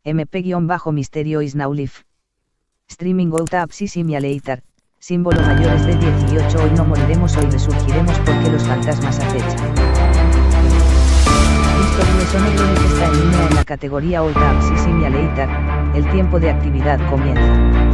MP-Misterio is now live. Streaming Autopsy Simulator, símbolo mayores de 18. Hoy no moriremos, hoy resurgiremos porque los fantasmas acechan. Visto grueso negro que está en línea en la categoría Autopsy Simulator, el tiempo de actividad comienza.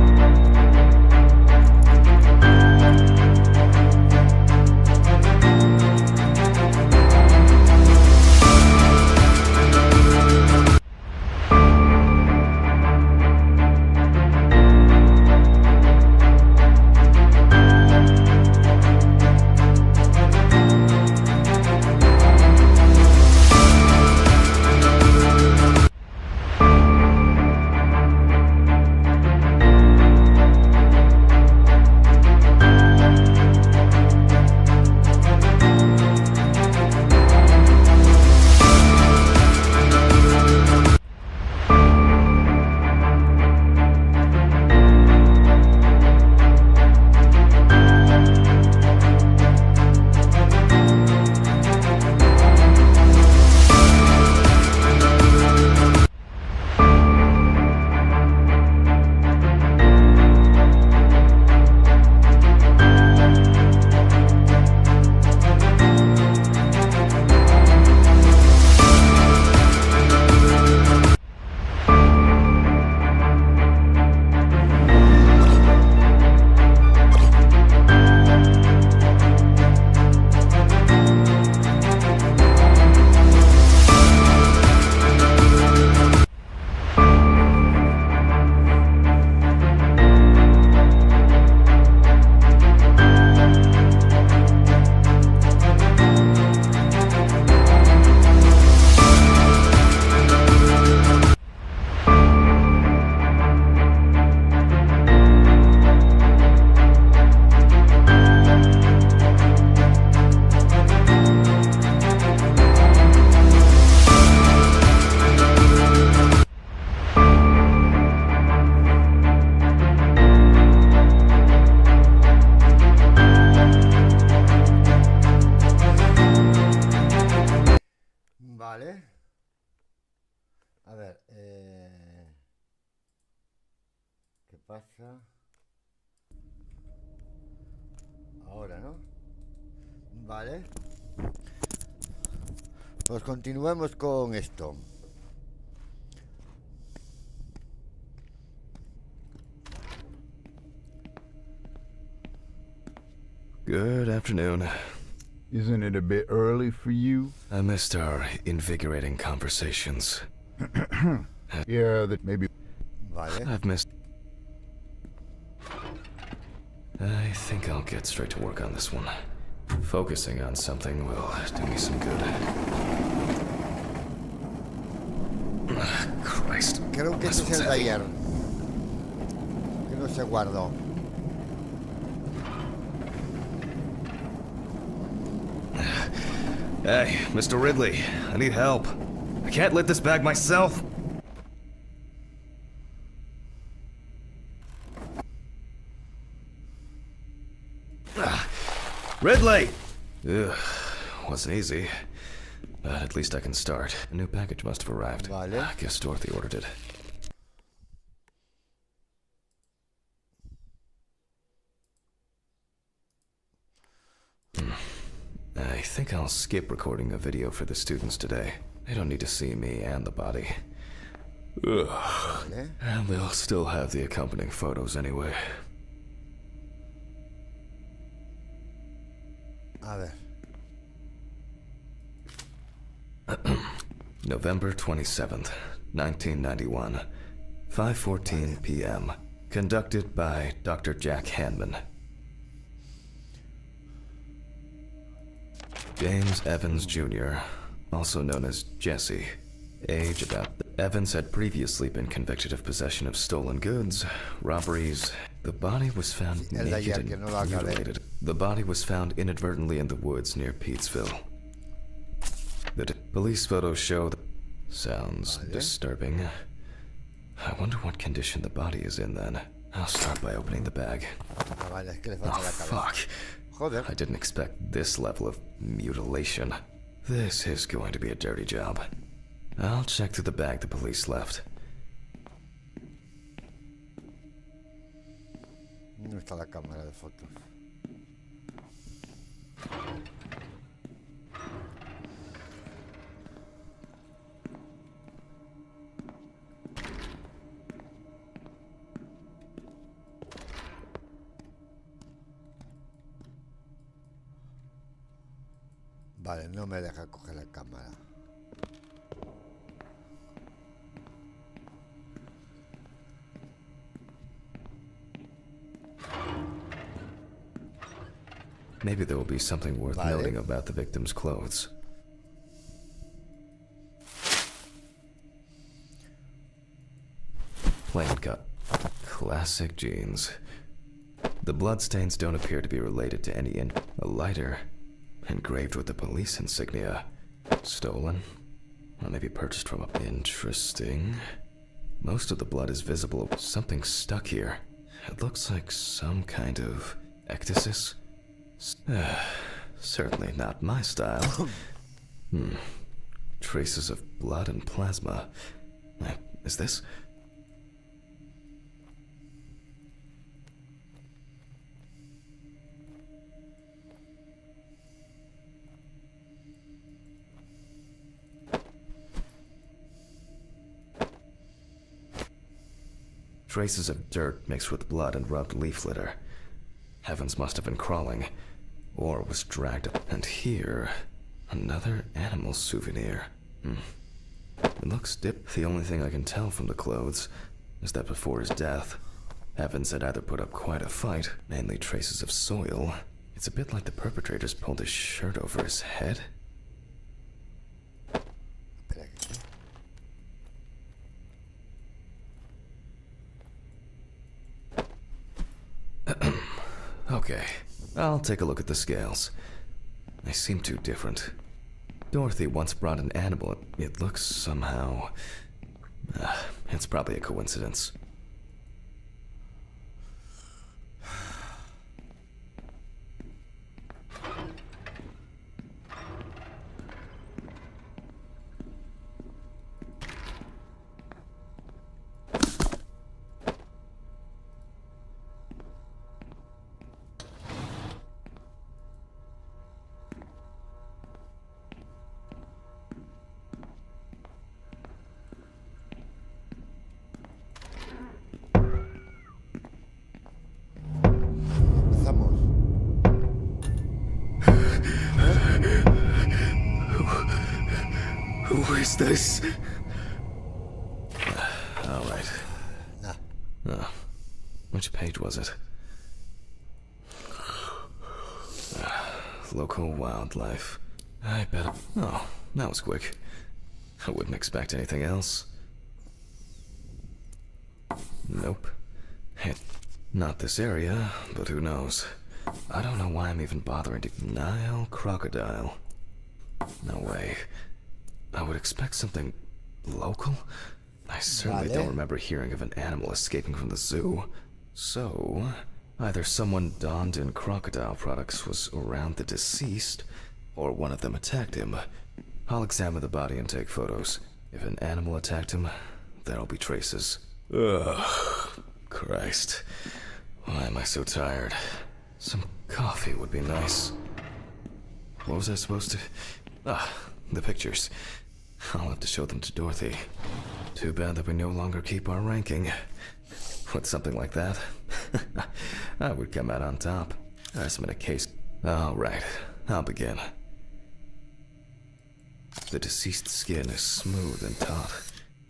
Vale. A ver, ¿qué pasa? Ahora, ¿no? Vale. Pues continuemos con esto. Good afternoon. Isn't it a bit early for you? I missed our invigorating conversations. Yeah, that maybe. Vale. I've missed... I think I'll get straight to work on this one. Focusing on something will do me some good. Christ. Creo que este es el de ayer. Que no se guardó. Hey, Mr. Ridley, I need help. I can't lift this bag myself. Ridley! Ugh, wasn't easy. But at least I can start. A new package must have arrived. Vale. I guess Dorothy ordered it. I think I'll skip recording a video for the students today. They don't need to see me and the body. Ugh. Vale. And they'll still have the accompanying photos anyway. A ver. November 27th, 1991, 5:14 p.m. Conducted by Dr. Jack Hanman. James Evans Jr., also known as Jesse, age about... Evans had previously been convicted of possession of stolen goods, robberies. The body was found naked and mutilated. The body was found inadvertently in the woods near Peetsville. The police photos show... Sounds disturbing. I wonder what condition the body is in then. I'll start by opening the bag. Oh, fuck. I didn't expect this level of mutilation. This is going to be a dirty job. I'll check through the bag the police left. No está la cámara de fotos. Vale, no me deja coger la cámara. Maybe there will be something worth Vale. noting about the victim's clothes. Plain cut. Classic jeans. The bloodstains don't appear to be related to any A lighter, engraved with the police insignia. Stolen? Or maybe purchased from a... Interesting. Most of the blood is visible. Something stuck here. It looks like some kind of ectasis. Certainly not my style. Traces of blood and plasma. Is this? Traces of dirt mixed with blood and rubbed leaf litter. Heavens must have been crawling, or was dragged up. And here, another animal souvenir. It looks dip. The only thing I can tell from the clothes is that before his death, Evans had either put up quite a fight, mainly traces of soil. It's a bit like the perpetrators pulled his shirt over his head. Espera que... Okay, I'll take a look at the scales. They seem too different. Dorothy once brought an animal. It looks somehow... it's probably a coincidence. Empezamos. Who is this? All right. Nah. Oh, which page was it? Local wildlife. I bet. Oh, that was quick. I wouldn't expect anything else. Nope. Not this area, but who knows? I don't know why I'm even bothering to... Nile crocodile. No way. I would expect something local? I certainly Vale. don't remember hearing of an animal escaping from the zoo. So, either someone donned in crocodile products was around the deceased, or one of them attacked him. I'll examine the body and take photos. If an animal attacked him, there'll be traces. Ugh, Christ. Why am I so tired? Some coffee would be nice. What was I supposed to... the pictures. I'll have to show them to Dorothy. Too bad that we no longer keep our ranking. With something like that, I would come out on top. There's been a case... Alright, I'll begin. The deceased skin is smooth and taut.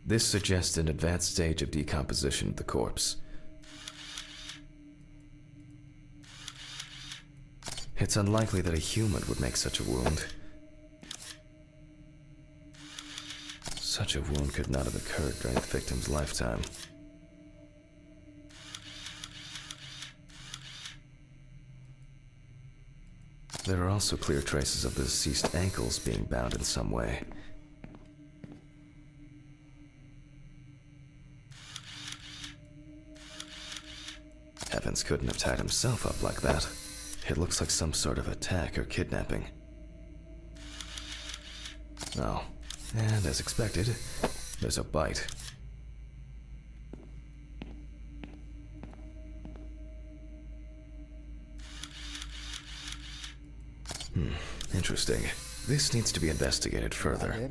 This suggests an advanced stage of decomposition of the corpse. It's unlikely that a human would make such a wound. Such a wound could not have occurred during the victim's lifetime. There are also clear traces of the deceased ankles being bound in some way. Evans couldn't have tied himself up like that. It looks like some sort of attack or kidnapping. Oh, and as expected, there's a bite. interesting. This needs to be investigated further. Vale.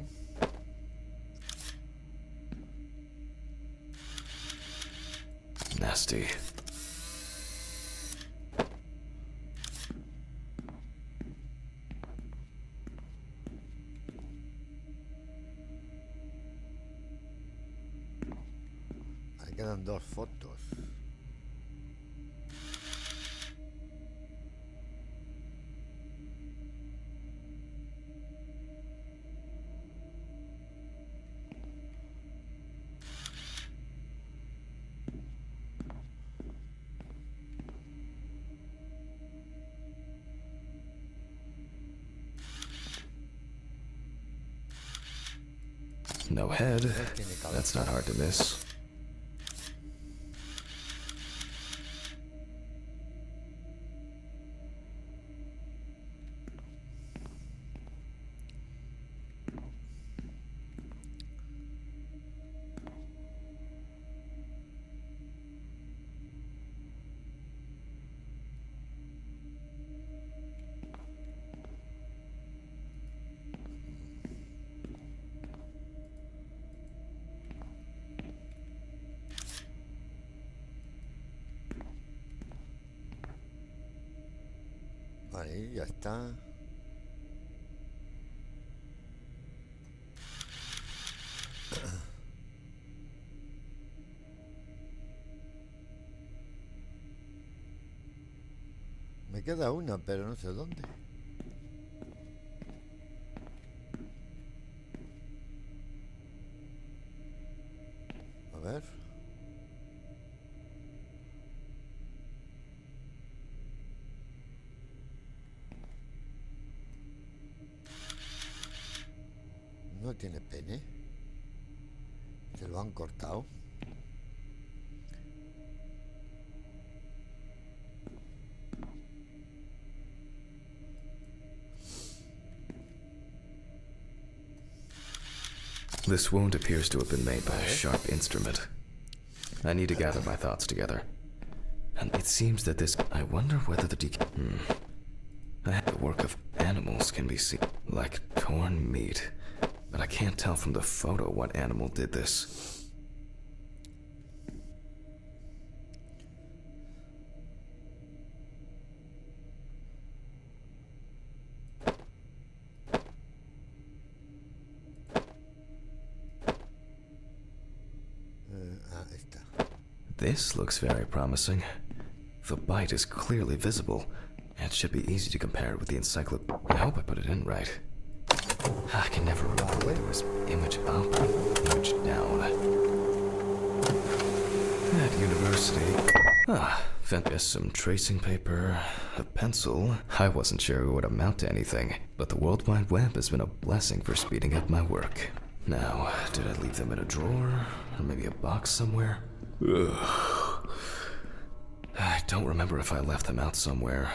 Nasty. Ahí quedan 2 fotos. No head. That's not hard to miss. Ahí ya está. Me queda una, pero no sé dónde. A ver. No tiene pene. Se lo han cortado. This wound appears to have been made by a sharp instrument. I need to gather my thoughts together. And it seems that this... I wonder whether the the work of animals can be seen, like torn meat. But I can't tell from the photo what animal did this. Está. This looks very promising. The bite is clearly visible. It should be easy to compare with the encyclopedia. I hope I put it in right. I can never remember whether it was image up or image down. At university... found just some tracing paper, a pencil. I wasn't sure it would amount to anything, but the World Wide Web has been a blessing for speeding up my work. Now, did I leave them in a drawer? Or maybe a box somewhere? Ugh. I don't remember if I left them out somewhere.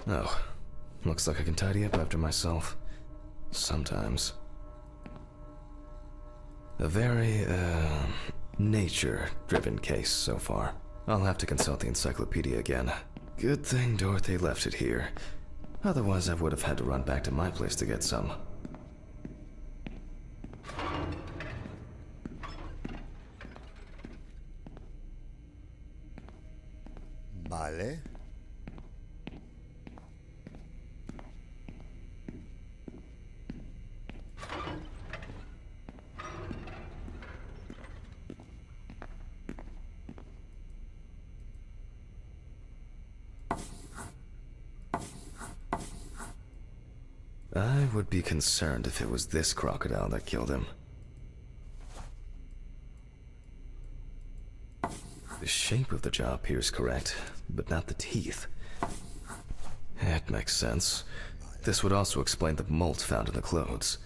Oh, looks like I can tidy up after myself. Sometimes. A very, nature-driven case so far. I'll have to consult the encyclopedia again. Good thing Dorothy left it here. Otherwise, I would have had to run back to my place to get some. Vale. I would be concerned if it was this crocodile that killed him. The shape of the jaw appears correct, but not the teeth. It makes sense. This would also explain the mold found in the clothes.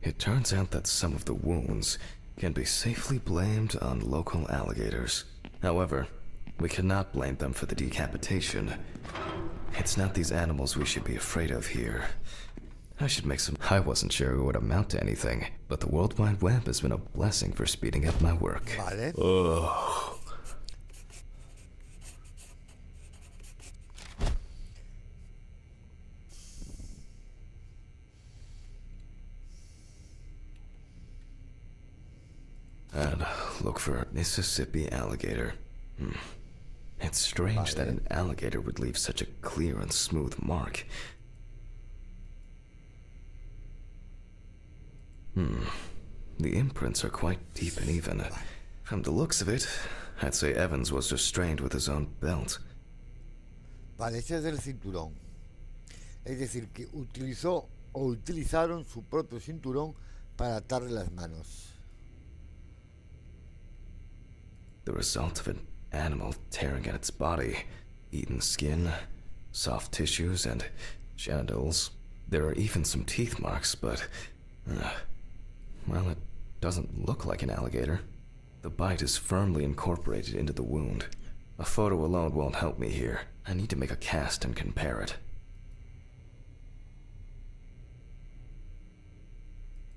It turns out that some of the wounds can be safely blamed on local alligators. However, we cannot blame them for the decapitation. It's not these animals we should be afraid of here. I should make some... I wasn't sure it would amount to anything, but the World Wide Web has been a blessing for speeding up my work. Vale. Ugh. And look for Mississippi alligator. It's strange that an alligator would leave such a clear and smooth mark. The imprints are quite deep and even. From the looks of it, I'd say Evans was restrained with his own belt. Vale, ese es el cinturón. Es decir, que utilizó o utilizaron su propio cinturón para atarle las manos. The result of an animal tearing at its body, eaten skin, soft tissues, and genitals. There are even some teeth marks, but, well, it doesn't look like an alligator. The bite is firmly incorporated into the wound. A photo alone won't help me here. I need to make a cast and compare it.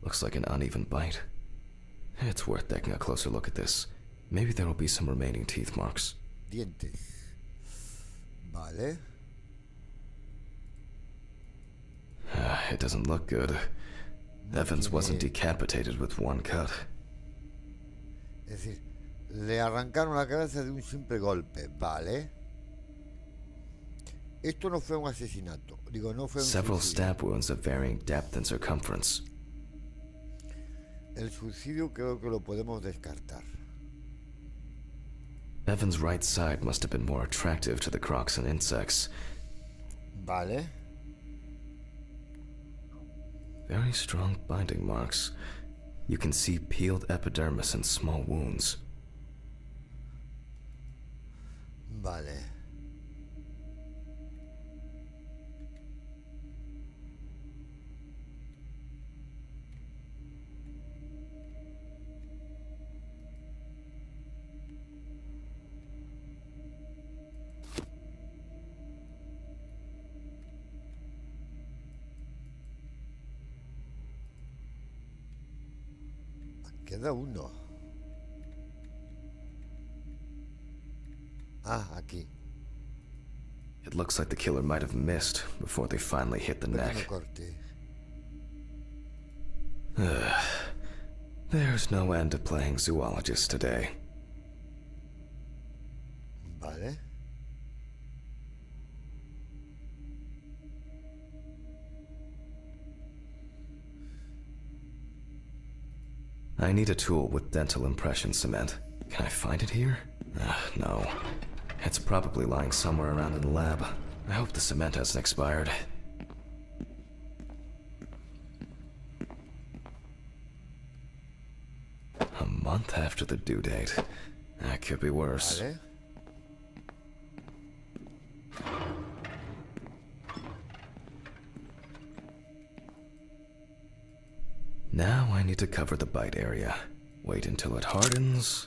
Looks like an uneven bite. It's worth taking a closer look at this. Maybe there will be some remaining teeth marks. Dientes. Vale. It doesn't look good. Evans wasn't decapitated with one cut. Es decir, le arrancaron la cabeza de un simple golpe. Vale. Esto no fue un asesinato. Digo, no fue un Several suicidio. stab wounds of varying depth and circumference. El suicidio creo que lo podemos descartar. Evan's right side must have been more attractive to the crocs and insects. Vale. Very strong binding marks. You can see peeled epidermis and small wounds. Vale. Queda uno. Ah, aquí. It looks like the killer might have missed before they finally hit the Pequeño neck. corte. There's no end to playing zoologist today. Vale. I need a tool with dental impression cement. Can I find it here? No. It's probably lying somewhere around in the lab. I hope the cement hasn't expired. A month after the due date. That could be worse. Vale. Now I need to cover the bite area. Wait until it hardens.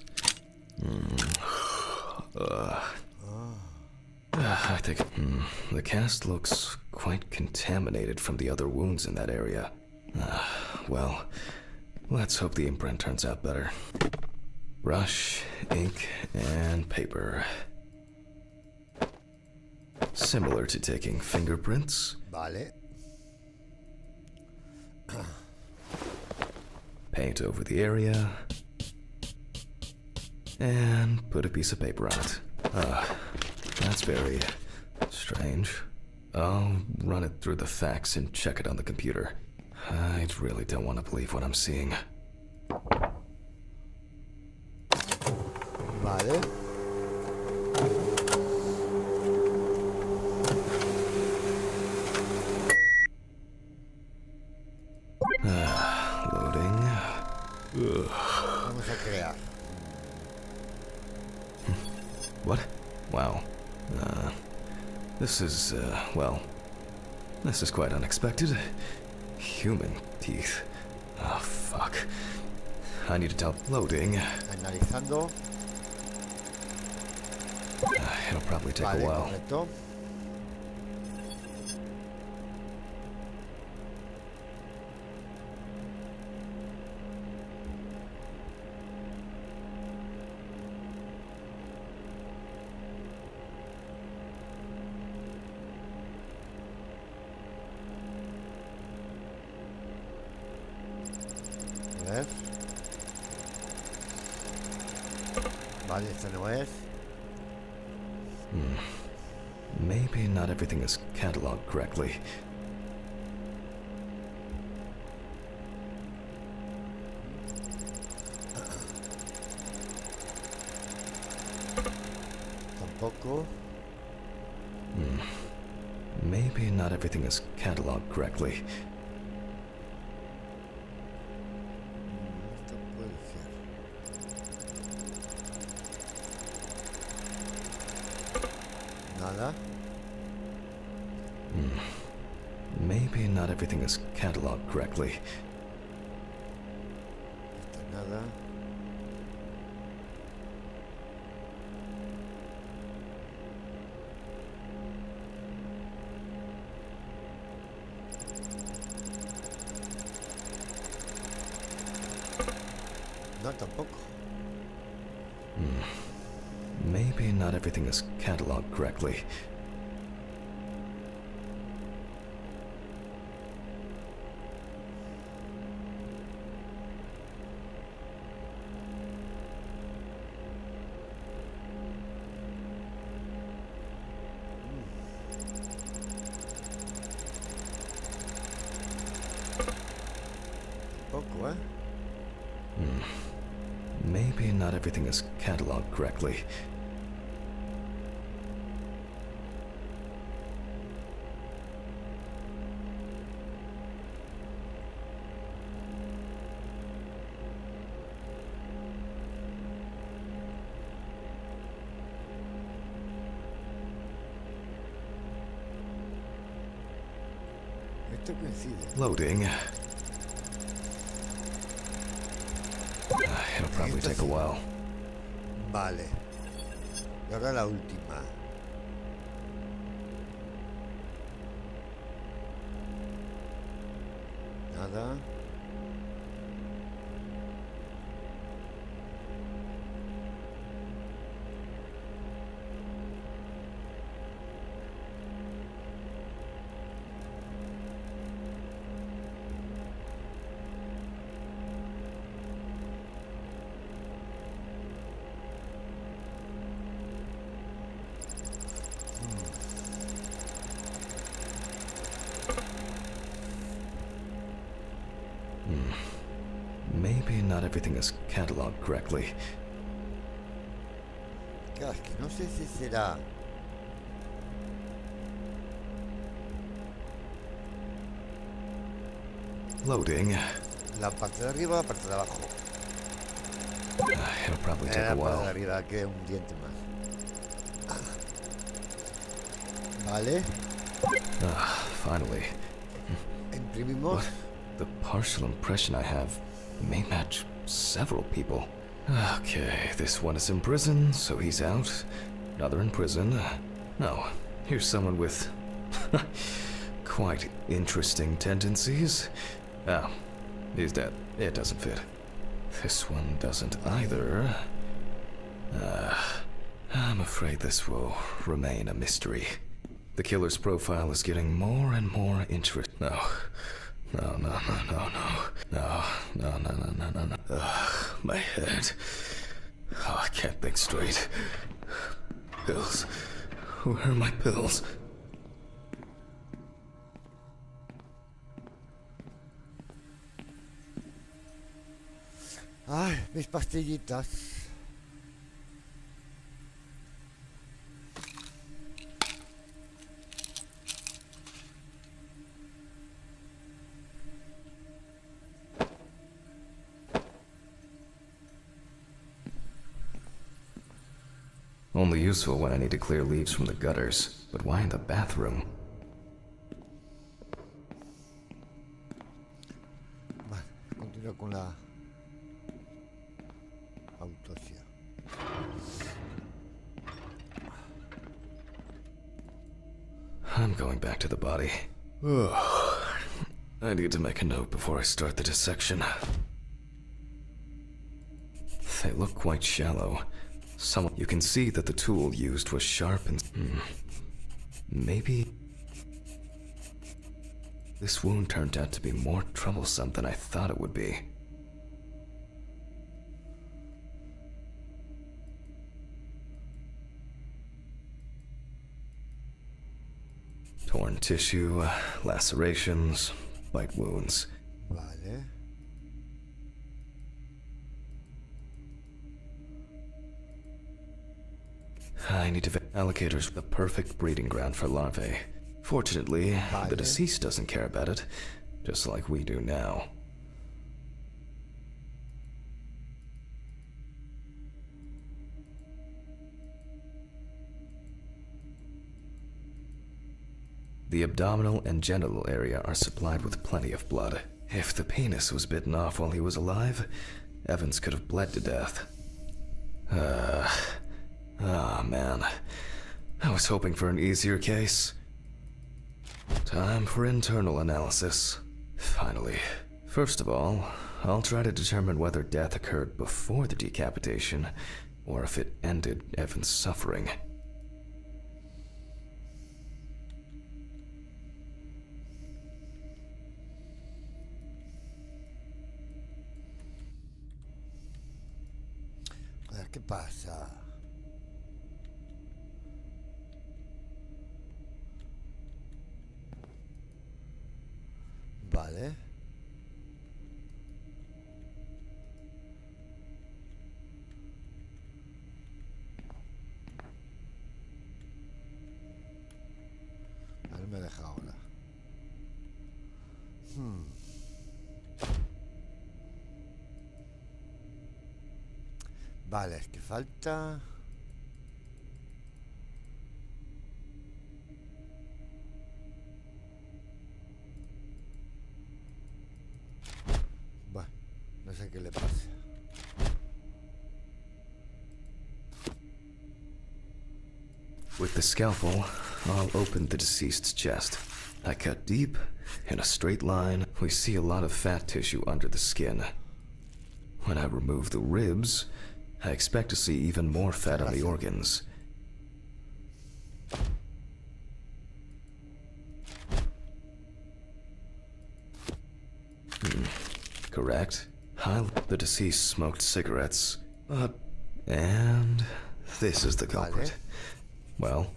I think the cast looks quite contaminated from the other wounds in that area. Well, let's hope the imprint turns out better. Brush, ink, and paper. Similar to taking fingerprints. Vale. Paint over the area. And put a piece of paper on it. That's very strange. I'll run it through the fax and check it on the computer. I really don't want to believe what I'm seeing. Vale. Loading. Vamos a crear. What? Wow. This is, well, this is quite unexpected. Human teeth. Oh, fuck. I need to tell loading. Analizando. It'll probably take Vale, a while. correcto. A ver. Vale, esta no es. Maybe not everything is cataloged correctly. Tampoco. Maybe not everything is cataloged correctly. Esto puede ser. Nada. Maybe not everything is cataloged correctly. Esto nada. No, tampoco. Maybe not everything is cataloged correctly. Tampoco, ¿eh? Maybe not everything is cataloged correctly. Esto coincide. Loading. It'll probably Esto take a sí. while. Vale. Y ahora la última. Nada. Maybe not everything is cataloged correctly. Claro, es que no sé si será. Loading. La parte de arriba o la parte de abajo. It'll probably take La a parte de while. arriba, que un diente más. Vale. Finally. Imprimimos. The partial impression I have may match several people. Okay, this one is in prison, so he's out. Another in prison. No, here's someone with quite interesting tendencies. Oh, he's dead. It doesn't fit. This one doesn't either. I'm afraid this will remain a mystery. The killer's profile is getting more and more interesting. No. No. Ugh, my head. Oh, I can't think straight. Pills. Where are my pills? Ay, mis pastillitas. Only useful when I need to clear leaves from the gutters. But why in the bathroom? Vale, continúo con la autopsia. I'm going back to the body. Ugh. I need to make a note before I start the dissection. They look quite shallow. You can see that the tool used was sharp and... Maybe... This wound turned out to be more troublesome than I thought it would be. tissue, lacerations, bite wounds. Vale. I need to allocators the perfect breeding ground for larvae. Fortunately, the deceased doesn't care about it, just like we do now. The abdominal and genital area are supplied with plenty of blood. If the penis was bitten off while he was alive, Evans could have bled to death. Man. I was hoping for an easier case. Time for internal analysis. Finally. First of all, I'll try to determine whether death occurred before the decapitation, or if it ended Evans' suffering. A ver qué pasa. Vale. A ver, me deja ahora. Vale, es que falta... Bueno, no sé qué le pasa. With the scalpel, I'll open the deceased's chest. I cut deep, in a straight line. We see a lot of fat tissue under the skin. When I remove the ribs, I expect to see even more fat on the organs. Correct. The deceased smoked cigarettes. And this is the culprit. Well,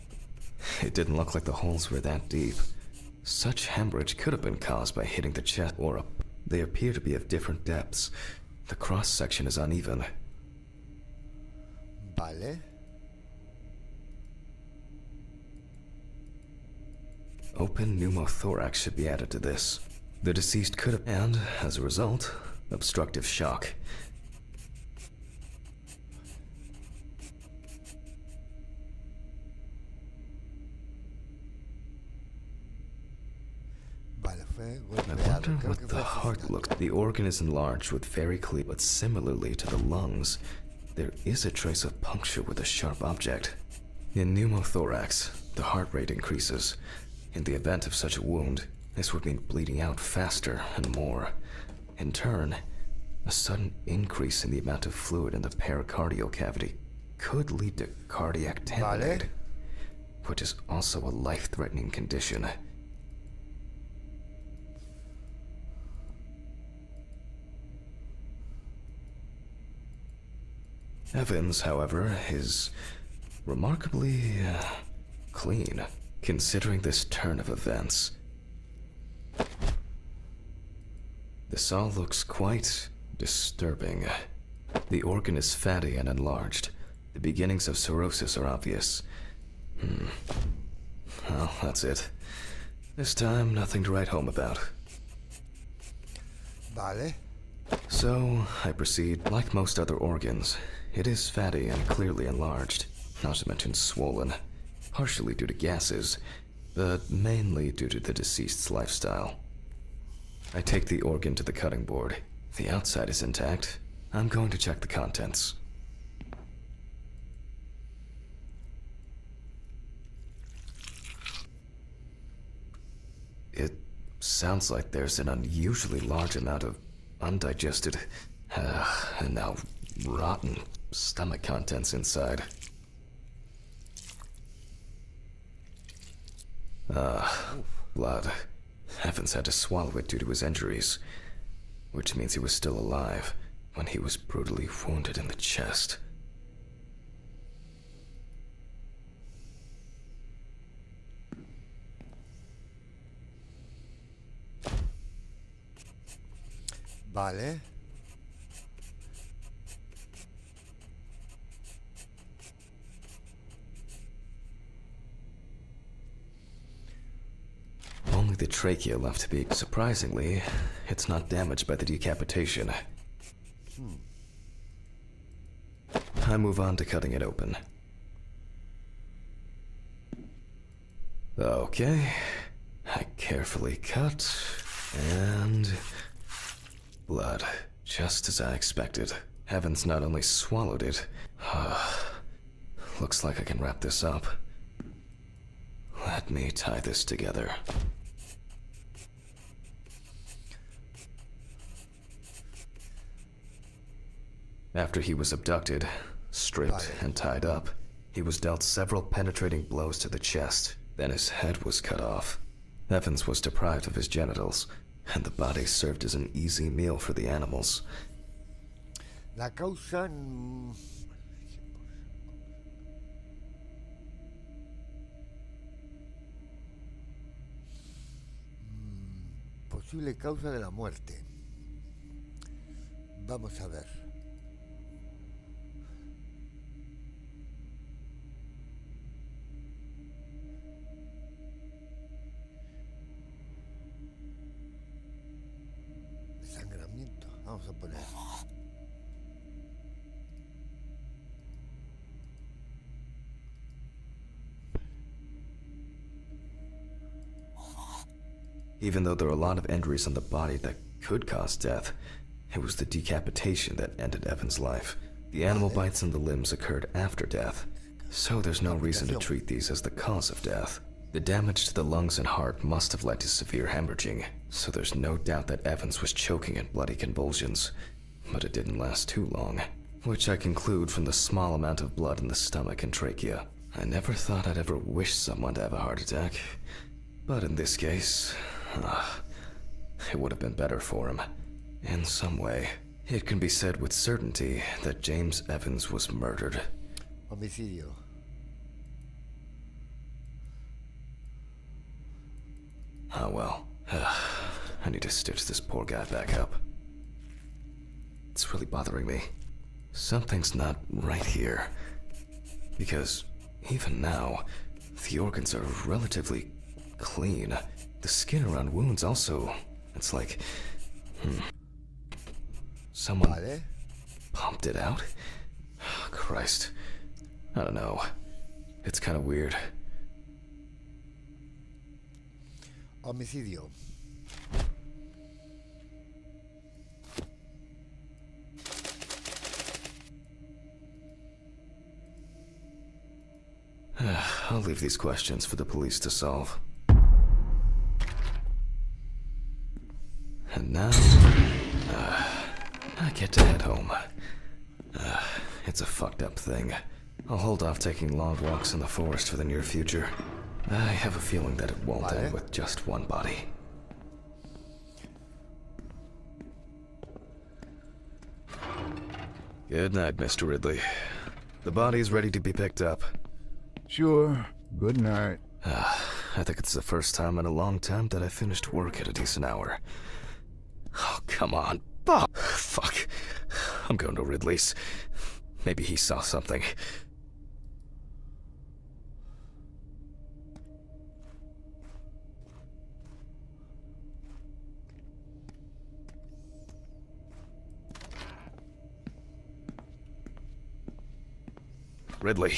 it didn't look like the holes were that deep. Such hemorrhage could have been caused by hitting the chest or up. They appear to be of different depths. The cross-section is uneven. Vale. Open pneumothorax should be added to this. The deceased could have, and as a result, obstructive shock. I wonder what the heart looks. The organ is enlarged with very clear, but similarly to the lungs, there is a trace of puncture with a sharp object. In pneumothorax, the heart rate increases. In the event of such a wound, this would mean bleeding out faster and more. In turn, a sudden increase in the amount of fluid in the pericardial cavity could lead to cardiac tamponade, which is also a life-threatening condition. Evans, however, is remarkably clean, considering this turn of events. This all looks quite disturbing. The organ is fatty and enlarged. The beginnings of cirrhosis are obvious. Well, that's it. This time, nothing to write home about. Vale. So, I proceed. Like most other organs, it is fatty and clearly enlarged, not to mention swollen, partially due to gases, but mainly due to the deceased's lifestyle. I take the organ to the cutting board. The outside is intact. I'm going to check the contents. It sounds like there's an unusually large amount of undigested, and now rotten stomach contents inside. Blood. Evans had to swallow it due to his injuries, which means he was still alive when he was brutally wounded in the chest. Vale. Only the trachea left to be. Surprisingly, it's not damaged by the decapitation. I move on to cutting it open. Okay. I carefully cut, and blood, just as I expected. Evans not only swallowed it, looks like I can wrap this up. Let me tie this together. After he was abducted, stripped, and tied up, he was dealt several penetrating blows to the chest. Then his head was cut off. Evans was deprived of his genitals, and the body served as an easy meal for the animals. La causa... posible causa de la muerte. Vamos a ver. Desangramiento. Vamos a poner. Even though there are a lot of injuries on the body that could cause death, it was the decapitation that ended Evan's life. The animal bites on the limbs occurred after death, so there's no reason to treat these as the cause of death. The damage to the lungs and heart must have led to severe hemorrhaging, so there's no doubt that Evans was choking in bloody convulsions. But it didn't last too long, which I conclude from the small amount of blood in the stomach and trachea. I never thought I'd ever wish someone to have a heart attack, but in this case, it would have been better for him. In some way, it can be said with certainty that James Evans was murdered. Homicidio. Oh well. I need to stitch this poor guy back up. It's really bothering me. Something's not right here. Because even now, the organs are relatively clean. The skin around wounds also, it's like, someone pumped it out? Oh, Christ. I don't know. It's kind of weird. Homicidio. I'll leave these questions for the police to solve. And now, I get to head home. It's a fucked up thing. I'll hold off taking long walks in the forest for the near future. I have a feeling that it won't end with just one body. Good night, Mr. Ridley. The body's ready to be picked up. Sure. Good night. I think it's the first time in a long time that I finished work at a decent hour. Oh, come on. Oh, fuck. I'm going to Ridley's. Maybe he saw something. Ridley,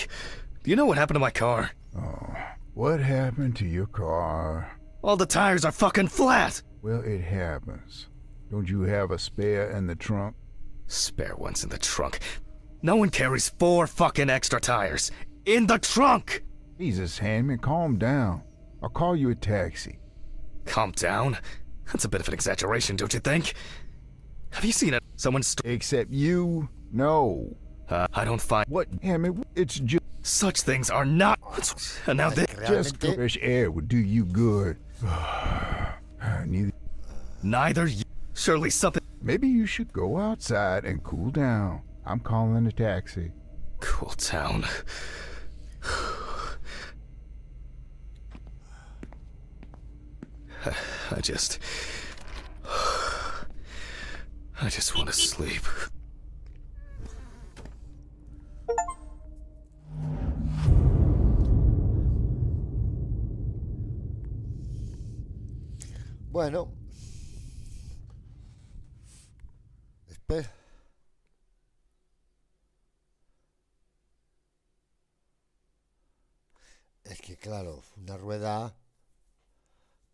do you know what happened to my car? Oh, what happened to your car? All the tires are fucking flat! Well, it happens. Don't you have a spare in the trunk? Spare ones in the trunk. No one carries 4 fucking extra tires. In the trunk! Jesus, Handman, calm down. I'll call you a taxi. Calm down? That's a bit of an exaggeration, don't you think? Have you seen it? Except you? No. I don't find... What, Handman? It's just... Such things are not... And now this... Just fresh air would do you good. Neither you... Surely something... Maybe you should go outside and cool down. I'm calling a taxi. Cool down. I just want to sleep. Bueno. Espera. Es que claro, una rueda,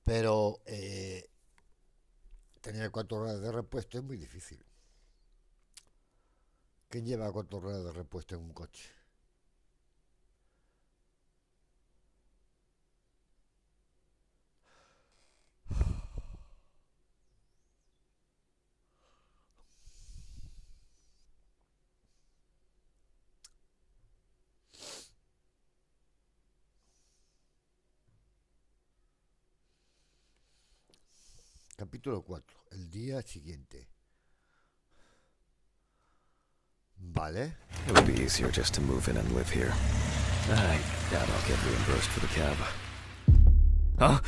pero tener 4 ruedas de repuesto es muy difícil. ¿Quién lleva 4 ruedas de repuesto en un coche? Capítulo 4. El día siguiente. Vale. It would be easier just to move in and live here. I doubt I'll get reimbursed for the cab. Huh?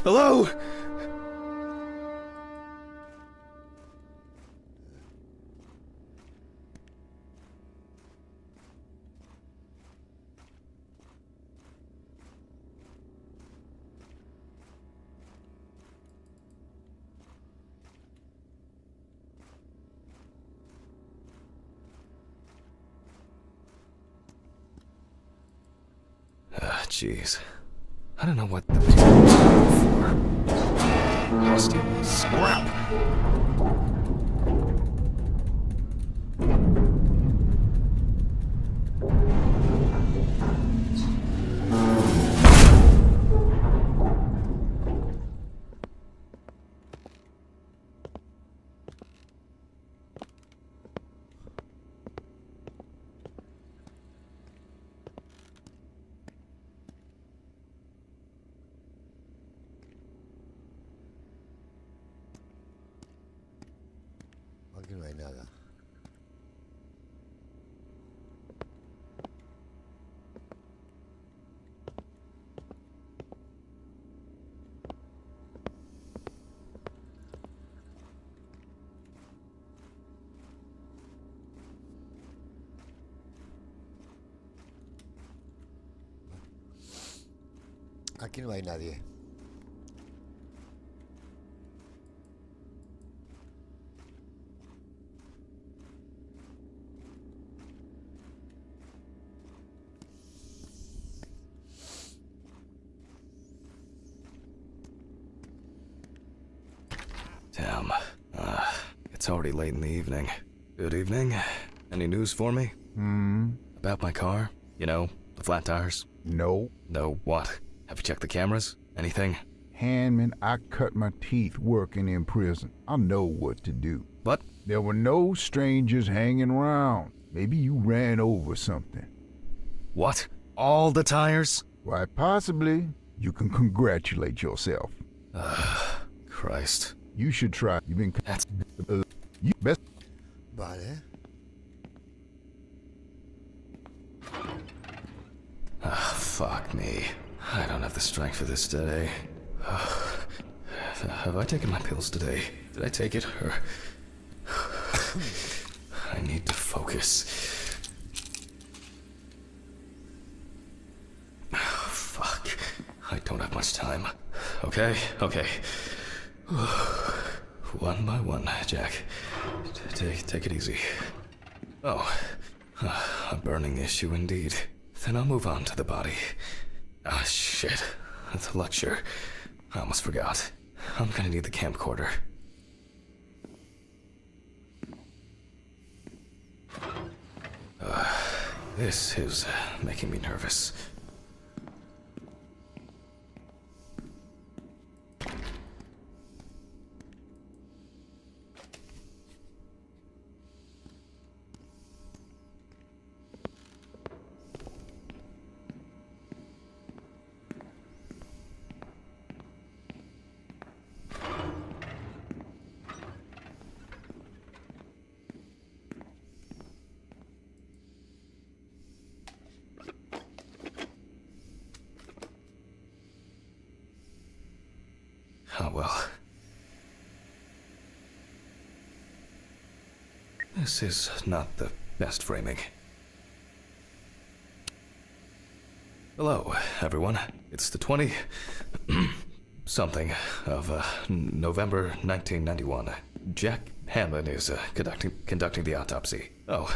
Hello? Jeez. I don't know what the for. Rusty scrap. Aquí no hay nada. Aquí no hay nadie. Damn. It's already late in the evening. Good evening. Any news for me? About my car? You know, the flat tires? No. No, what? Have you checked the cameras? Anything? Handman, I cut my teeth working in prison. I know what to do. What? There were no strangers hanging around. Maybe you ran over something. What? All the tires? Why, possibly. You can congratulate yourself. Christ. You should try. You've been... That's... you best... Vale. Fuck me. I don't have the strength for this today. Have I taken my pills today? Did I take it? Or... I need to focus. Fuck. I don't have much time. Okay. One by one, Jack. Take it easy. Oh. A burning issue indeed. Then I'll move on to the body. Ah, shit. The lecture. I almost forgot. I'm gonna need the camcorder. This is making me nervous. Oh well. This is not the best framing. Hello, everyone. It's the 20 something of November 1991. Jack Hammond is conducting the autopsy. Oh,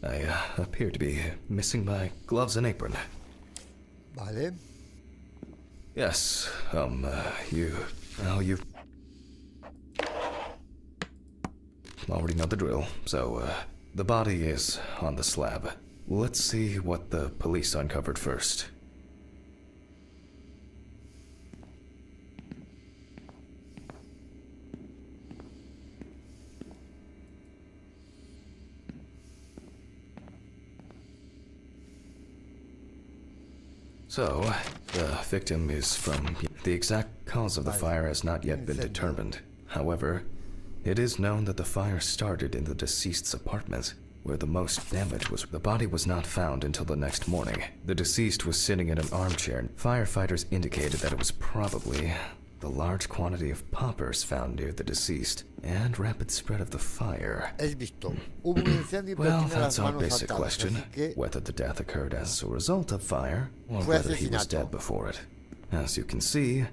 I appear to be missing my gloves and apron. Vale. Yes, you already know the drill. So, the body is on the slab. Let's see what the police uncovered first. So, the victim is from... The exact cause of the fire has not yet been determined. However, it is known that the fire started in the deceased's apartment, where the most damage was. The body was not found until the next morning. The deceased was sitting in an armchair. Firefighters indicated that it was probably the large quantity of poppers found near the deceased and rapid spread of the fire. Well, that's our basic question, whether the death occurred as a result of fire or whether he was dead before it. As you can see,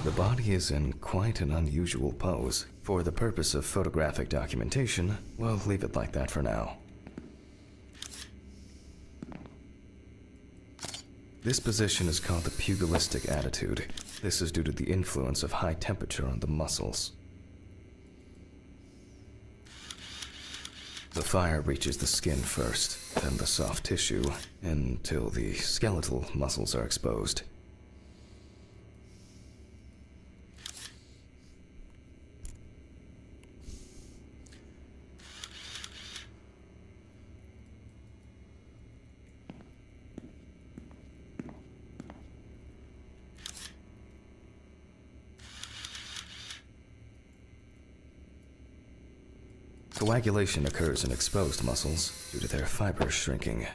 the body is in quite an unusual pose. For the purpose of photographic documentation, we'll leave it like that for now. This position is called the pugilistic attitude. This is due to the influence of high temperature on the muscles. The fire reaches the skin first, then the soft tissue, until the skeletal muscles are exposed. Coagulation occurs in exposed muscles due to their fibers shrinking.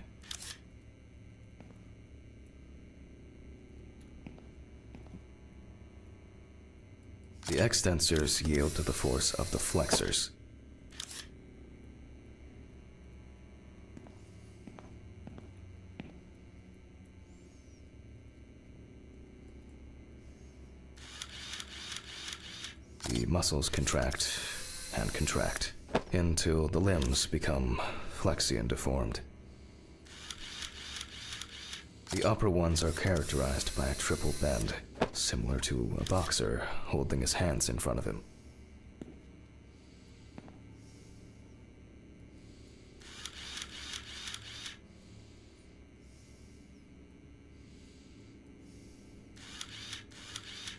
The extensors yield to the force of the flexors. The muscles contract and contract until the limbs become flexy and deformed. The upper ones are characterized by a triple bend, similar to a boxer holding his hands in front of him.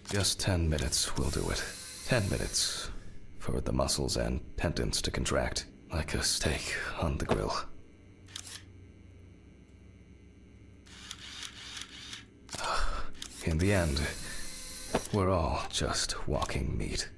Just 10 minutes will do it. 10 minutes for the muscles and tendons to contract, like a steak on the grill. In the end, we're all just walking meat.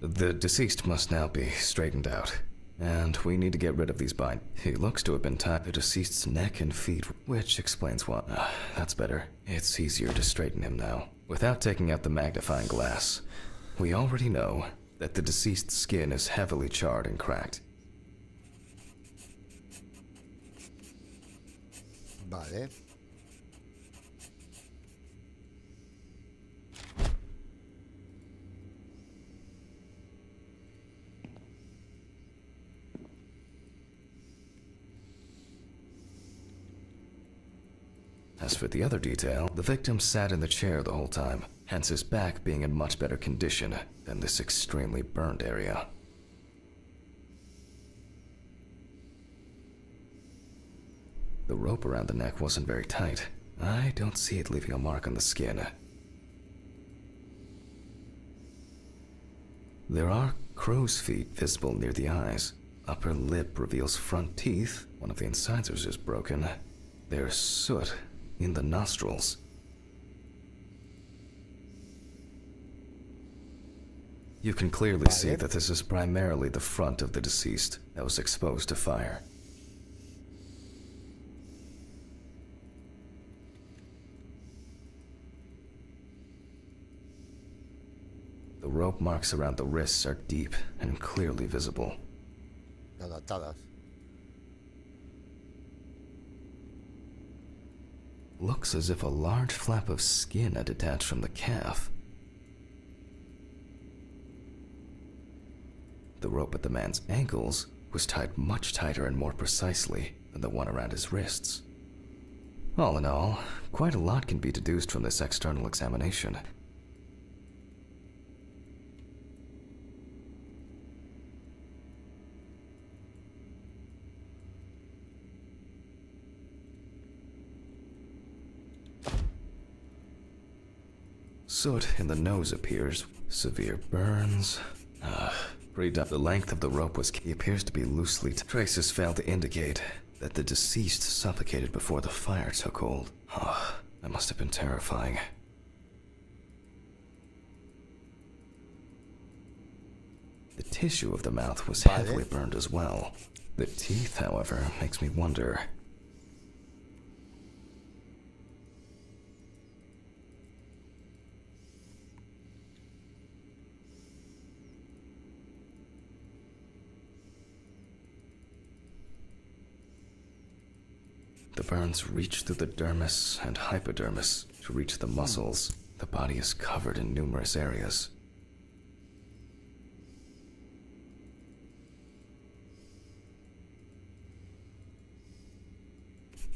The deceased must now be straightened out, and we need to get rid of these bind. He looks to have been tied to the deceased's neck and feet, which explains why. That's better. It's easier to straighten him now. Without taking out the magnifying glass, we already know that the deceased's skin is heavily charred and cracked. Vale. As for the other detail, the victim sat in the chair the whole time, hence his back being in much better condition than this extremely burned area. The rope around the neck wasn't very tight. I don't see it leaving a mark on the skin. There are crow's feet visible near the eyes. Upper lip reveals front teeth. One of the incisors is broken. There's soot in the nostrils. You can clearly see that this is primarily the front of the deceased that was exposed to fire. rope marks around the wrists are deep and clearly visible. Atadas. Looks as if a large flap of skin had detached from the calf. The rope at the man's ankles was tied much tighter and more precisely than the one around his wrists. All in all, quite a lot can be deduced from this external examination. Soot in the nose appears, severe burns. The length of the rope appears to be loosely. Traces fail to indicate that the deceased suffocated before the fire took hold. That must have been terrifying. The tissue of the mouth was heavily burned as well. The teeth, however, makes me wonder. The burns reach through the dermis and hypodermis to reach the muscles. The body is covered in numerous areas.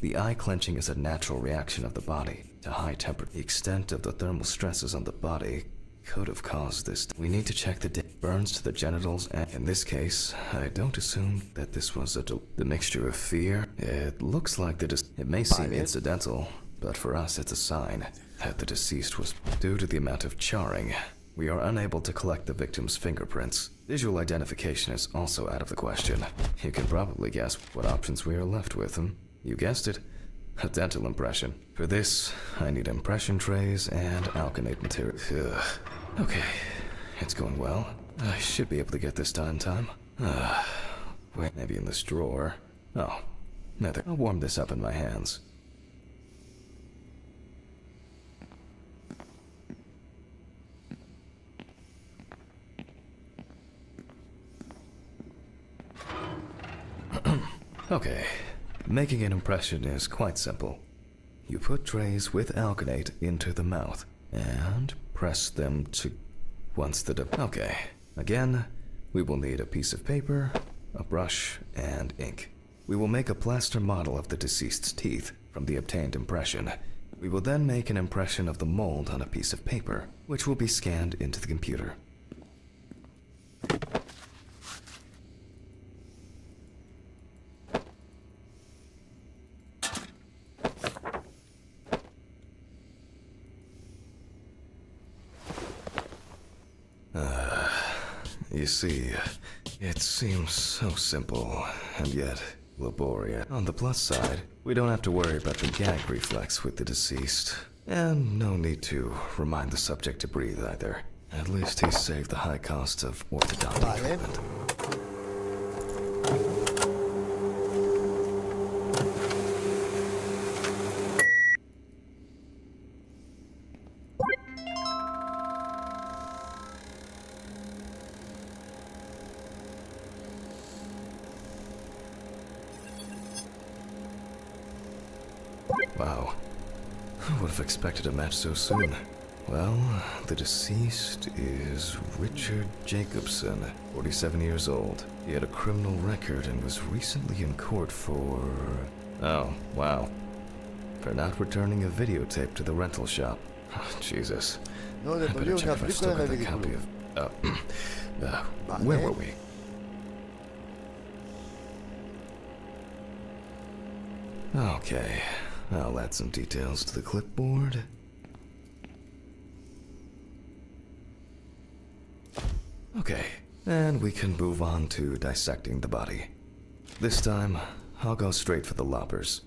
The eye clenching is a natural reaction of the body to high temperature. The extent of the thermal stresses on the body could have caused this. We need to check the burns to the genitals, and in this case, I don't assume that this was the mixture of fear. It looks like it may seem incidental, but for us it's a sign that the deceased was due to the amount of charring. We are unable to collect the victim's fingerprints. Visual identification is also out of the question. You can probably guess what options we are left with. You guessed it, a dental impression. For this, I need impression trays and alkanate material. Okay, it's going well. I should be able to get this done in time. Wait, maybe in this drawer. Oh, there. I'll warm this up in my hands. Okay, making an impression is quite simple. You put trays with alkanate into the mouth and press them to okay. Again, we will need a piece of paper, a brush, and ink. We will make a plaster model of the deceased's teeth from the obtained impression. We will then make an impression of the mold on a piece of paper, which will be scanned into the computer. You see, it seems so simple, and yet laborious. On the plus side, we don't have to worry about the gag reflex with the deceased, and no need to remind the subject to breathe either. At least he saved the high cost of orthodontic treatment. Wow. Who would have expected a match so soon? Well, the deceased is Richard Jacobson, 47 years old. He had a criminal record and was recently in court for... Oh, wow. For not returning a videotape to the rental shop. Oh, Jesus. No, I better check if I've still got the copy of... where were we? Okay. I'll add some details to the clipboard. Okay, and we can move on to dissecting the body. This time, I'll go straight for the loppers.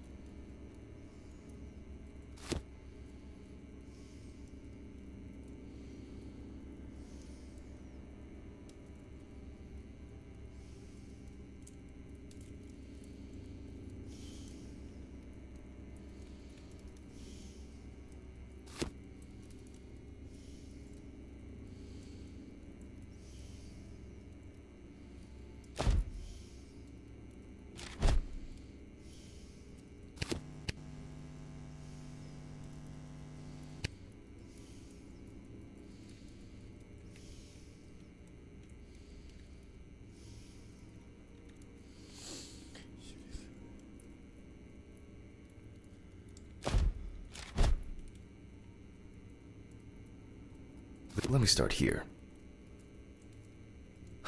let me start here.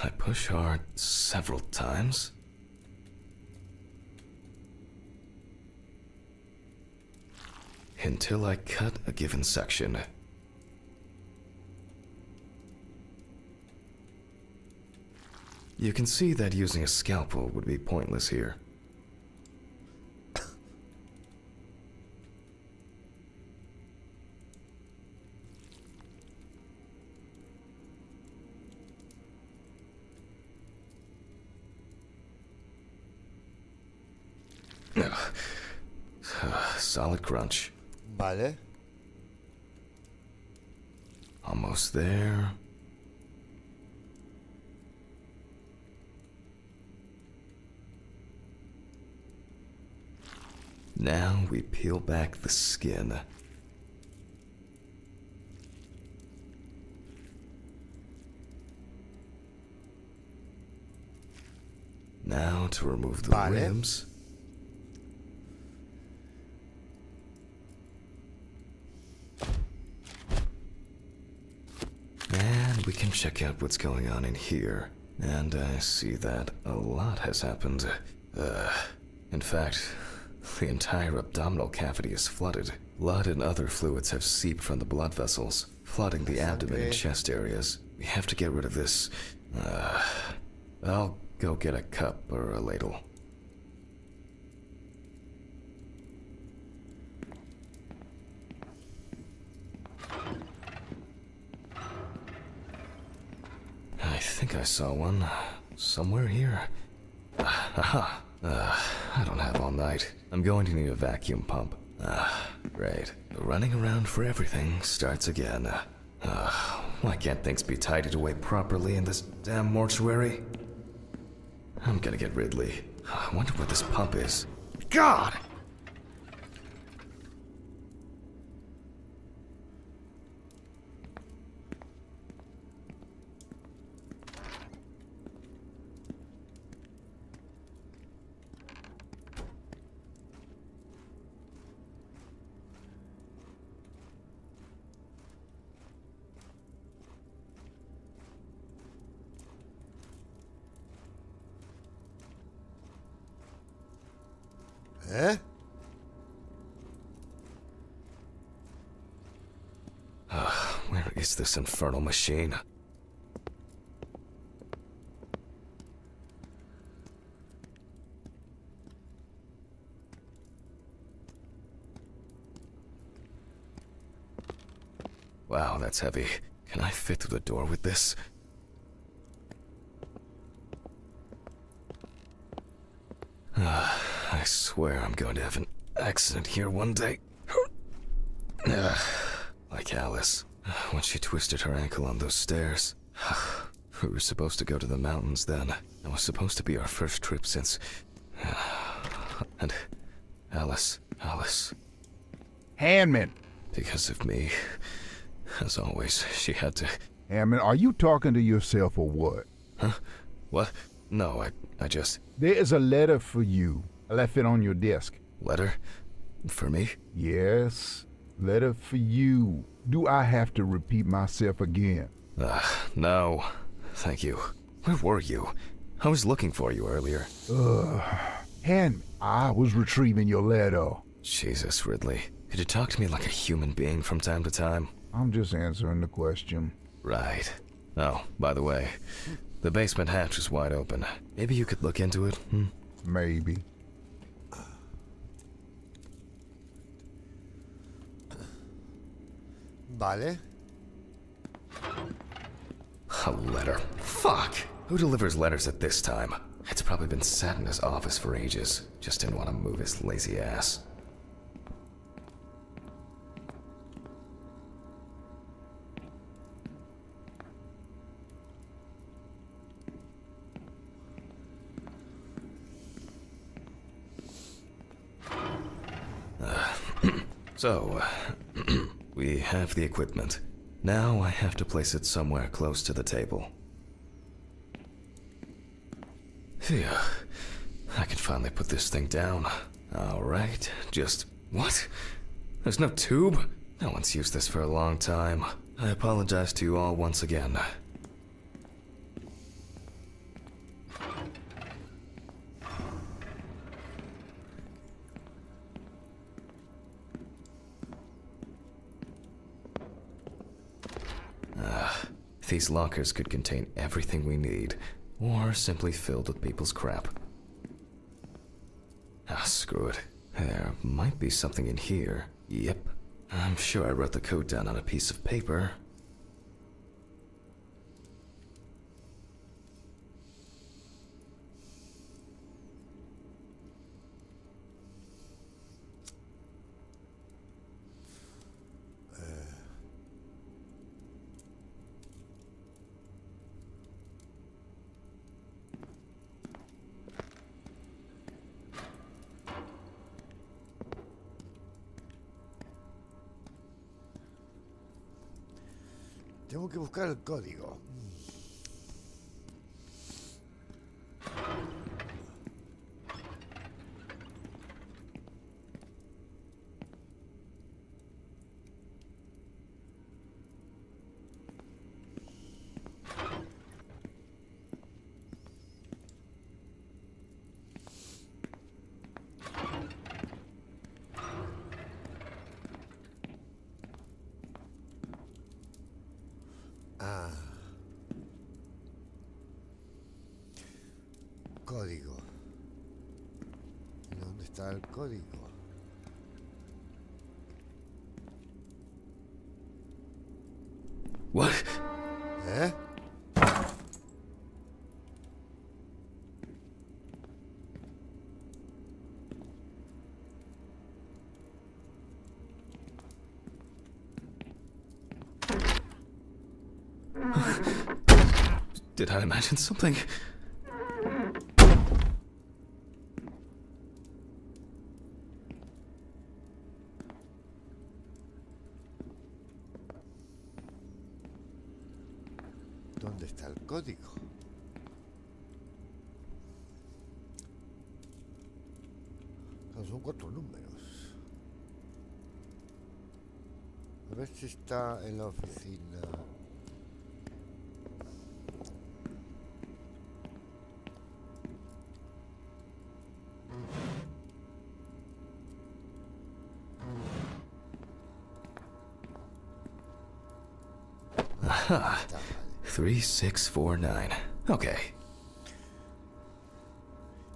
I push hard several times. Until I cut a given section. You can see that using a scalpel would be pointless here. Solid crunch. Vale. Almost there. Now we peel back the skin. Now to remove the ribs. And we can check out what's going on in here. And I see that a lot has happened. In fact, the entire abdominal cavity is flooded. Blood and other fluids have seeped from the blood vessels, flooding the abdomen and chest areas. We have to get rid of this. I'll go get a cup or a ladle. I think I saw one somewhere here. Aha. I don't have all night. I'm going to need a vacuum pump. Great. Running around for everything starts again. Why can't things be tidied away properly in this damn mortuary? I'm gonna get Ridley. I wonder where this pump is. God! Where is this infernal machine? Wow, that's heavy. Can I fit through the door with this? I swear I'm going to have an accident here one day. Like Alice, when she twisted her ankle on those stairs. We were supposed to go to the mountains then. It was supposed to be our first trip since... And Alice. Handman! Because of me, as always, she had to... Handman, are you talking to yourself or what? Huh? What? No, I just... There is a letter for you. I left it on your desk. Letter? For me? Yes, letter for you. Do I have to repeat myself again? No. Thank you. Where were you? I was looking for you earlier. Handman, I was retrieving your letter. Jesus, Ridley. Could you talk to me like a human being from time to time? I'm just answering the question. Right. Oh, by the way, the basement hatch is wide open. Maybe you could look into it? Maybe. Vale. A letter. Fuck! Who delivers letters at this time? It's probably been sat in his office for ages. Just didn't want to move his lazy ass. So, we have the equipment. Now I have to place it somewhere close to the table. Phew. I can finally put this thing down. Alright, just... What? There's no tube? No one's used this for a long time. I apologize to you all once again. These lockers could contain everything we need, or simply filled with people's crap. Screw it. There might be something in here. Yep. I'm sure I wrote the code down on a piece of paper. Tengo que buscar el código. Código. ¿Dónde está el código? What? ¿Eh? Did I imagine something? ¿Dónde está el código? Son 4 números. A ver si está en la oficina. Aha. 3649. Okay.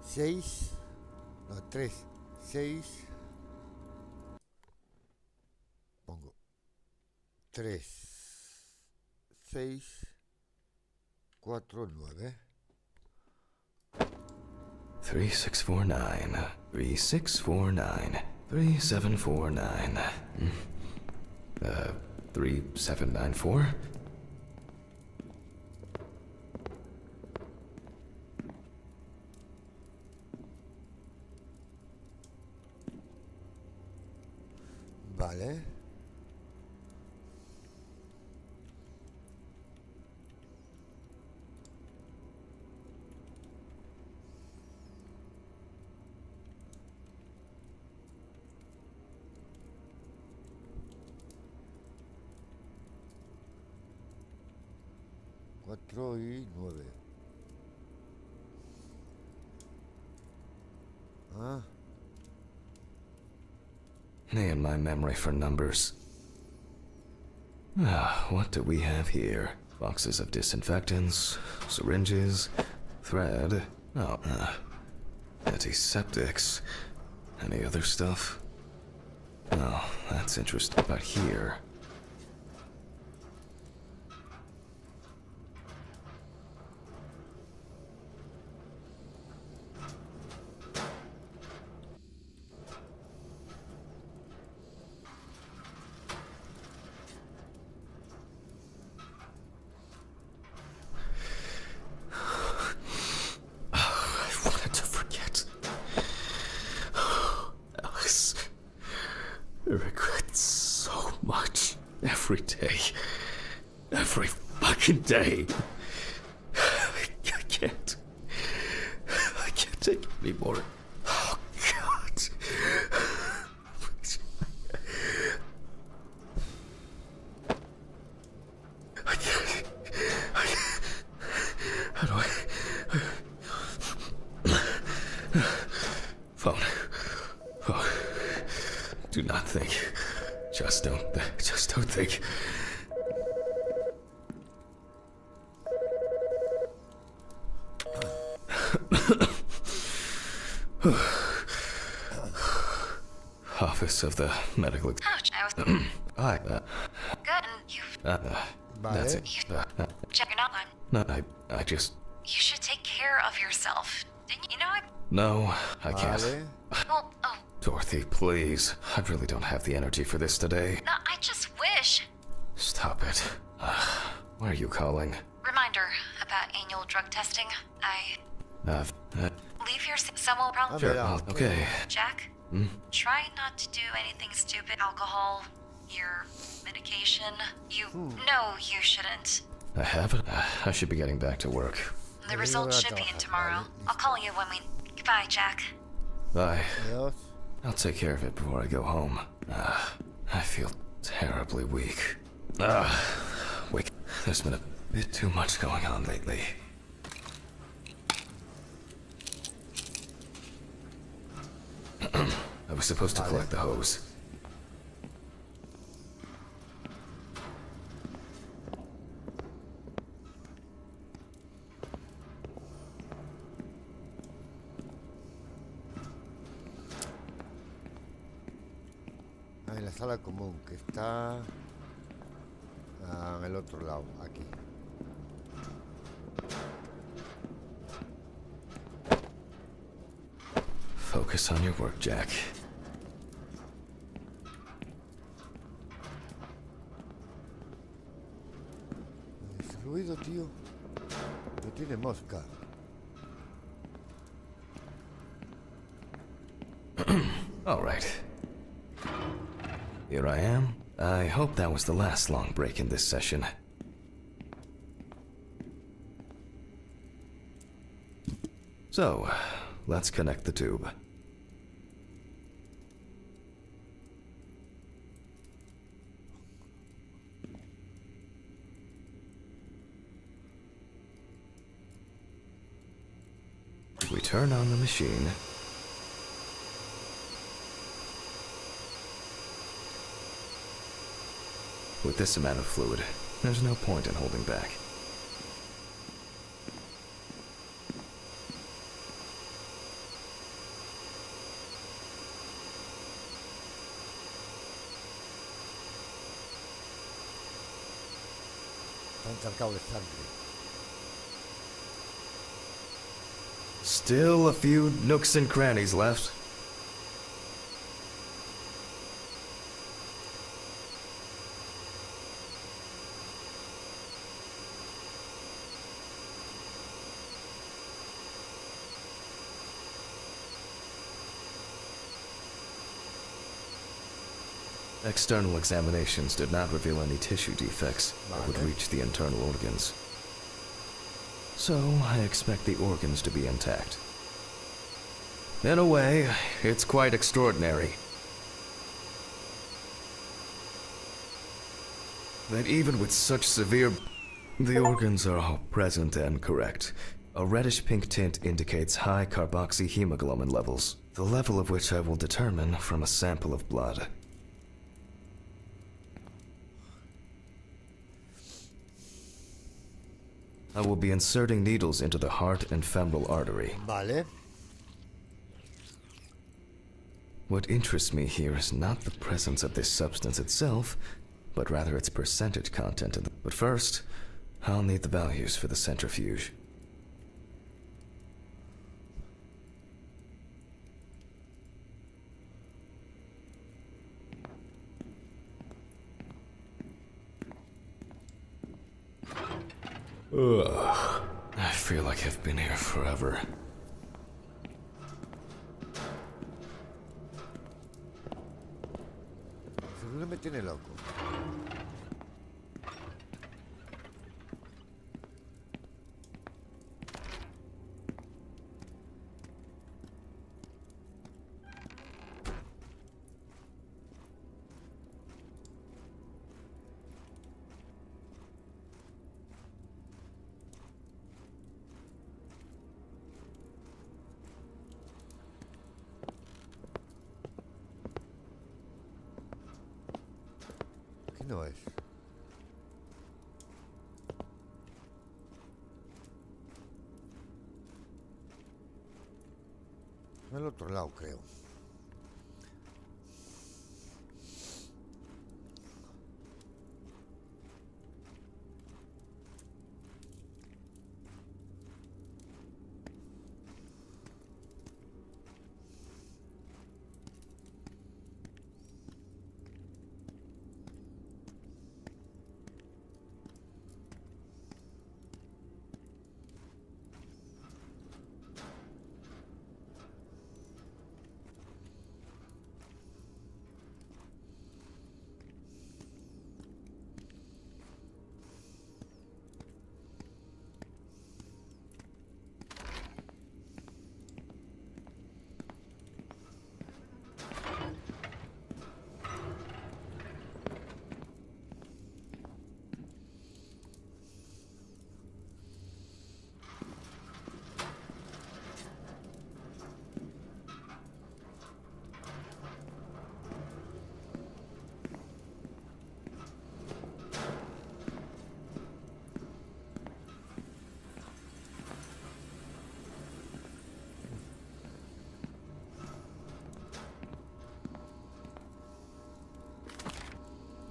6. No, 3. 6. Pongo 3. 6. 4, 9. 3649. 3649. 3749. 3794. Vale. Cuatro y 9. Ah. Me and my memory for numbers. What do we have here? Boxes of disinfectants, syringes, thread. Antiseptics. Any other stuff? Oh, that's interesting. But here. I regret so much. Every day. Every fucking day. I can't take it anymore. Oh, God. How do I... Phone. Do not think. Just don't think. Office of the Medical... Ouch, I was... I, Good, and you've... that's it. Check your outline. No, I just... You should take care of yourself. Didn't you know I... No, I can't. Vale. Well, oh, Dorothy, please. I really don't have the energy for this today. no, I just wish. Stop it. Why are you calling? Reminder about annual drug testing. Leave your... Someone will probably... Sure, Yeah. okay. Jack? Try not to do anything stupid. Alcohol, your medication. You... No, you shouldn't. I haven't. I should be getting back to work. The results should be in tomorrow. I'll call you when we... Goodbye, Jack. Bye. Adiós. I'll take care of it before I go home. I feel terribly weak. Wait. There's been a bit too much going on lately. I was supposed to collect the hose. En la sala común, que está en el otro lado, aquí. Focus on your work, Jack. Ese ruido, tío, me tiene mosca. All right. Here I am. I hope that was the last long break in this session. So, let's connect the tube. We turn on the machine. With this amount of fluid, there's no point in holding back. Está encharcado de sangre. Still a few nooks and crannies left. External examinations did not reveal any tissue defects that would reach the internal organs. So, I expect the organs to be intact. In a way, it's quite extraordinary that even with such severe... The organs are all present and correct. A reddish-pink tint indicates high carboxyhemoglobin levels, the level of which I will determine from a sample of blood. I will be inserting needles into the heart and femoral artery. Vale. What interests me here is not the presence of this substance itself, but rather its percentage content in the... But first, I'll need the values for the centrifuge. Ugh. I feel like I've been here forever. Seguro me tiene loco. no es. Al otro lado, creo.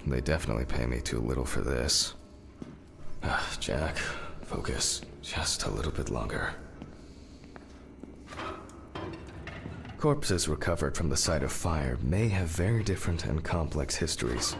They definitely pay me too little for this. Jack, focus just a little bit longer. Corpses recovered from the site of fire may have very different and complex histories.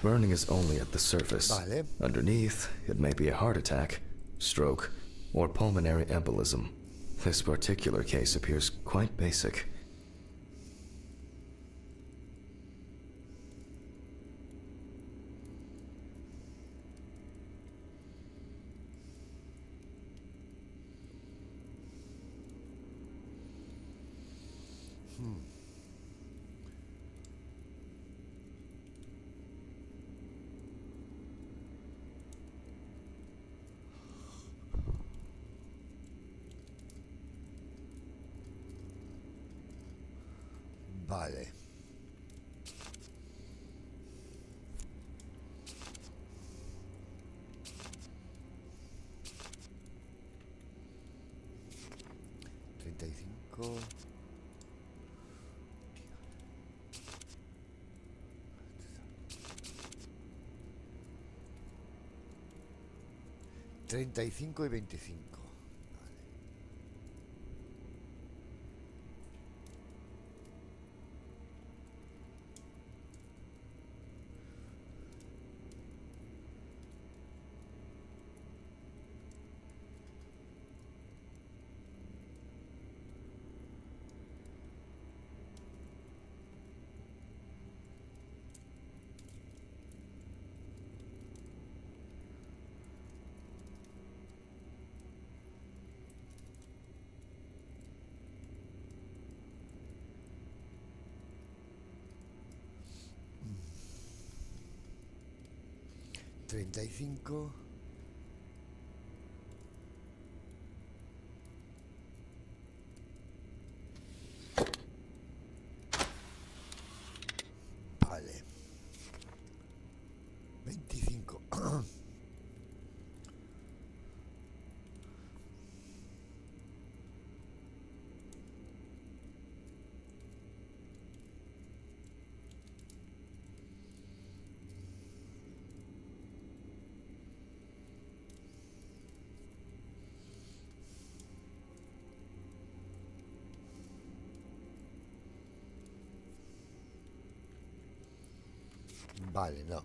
Burning is only at the surface. Vale. Underneath, it may be a heart attack, stroke, or pulmonary embolism. This particular case appears quite basic. Vale. $35. 35 y 25. Vale. 35. Vale. 25. Vale, no.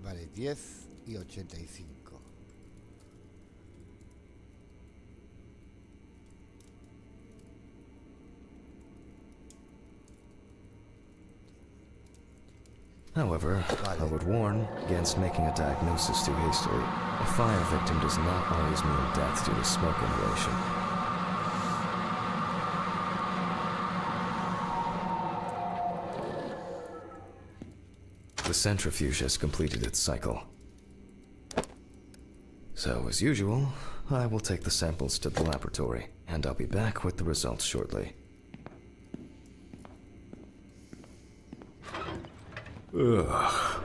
Vale, 10 y 85. However, I would warn against making a diagnosis too hastily. A fire victim does not always mean death due to smoke inhalation. The centrifuge has completed its cycle. So, as usual, I will take the samples to the laboratory, and I'll be back with the results shortly. Ugh.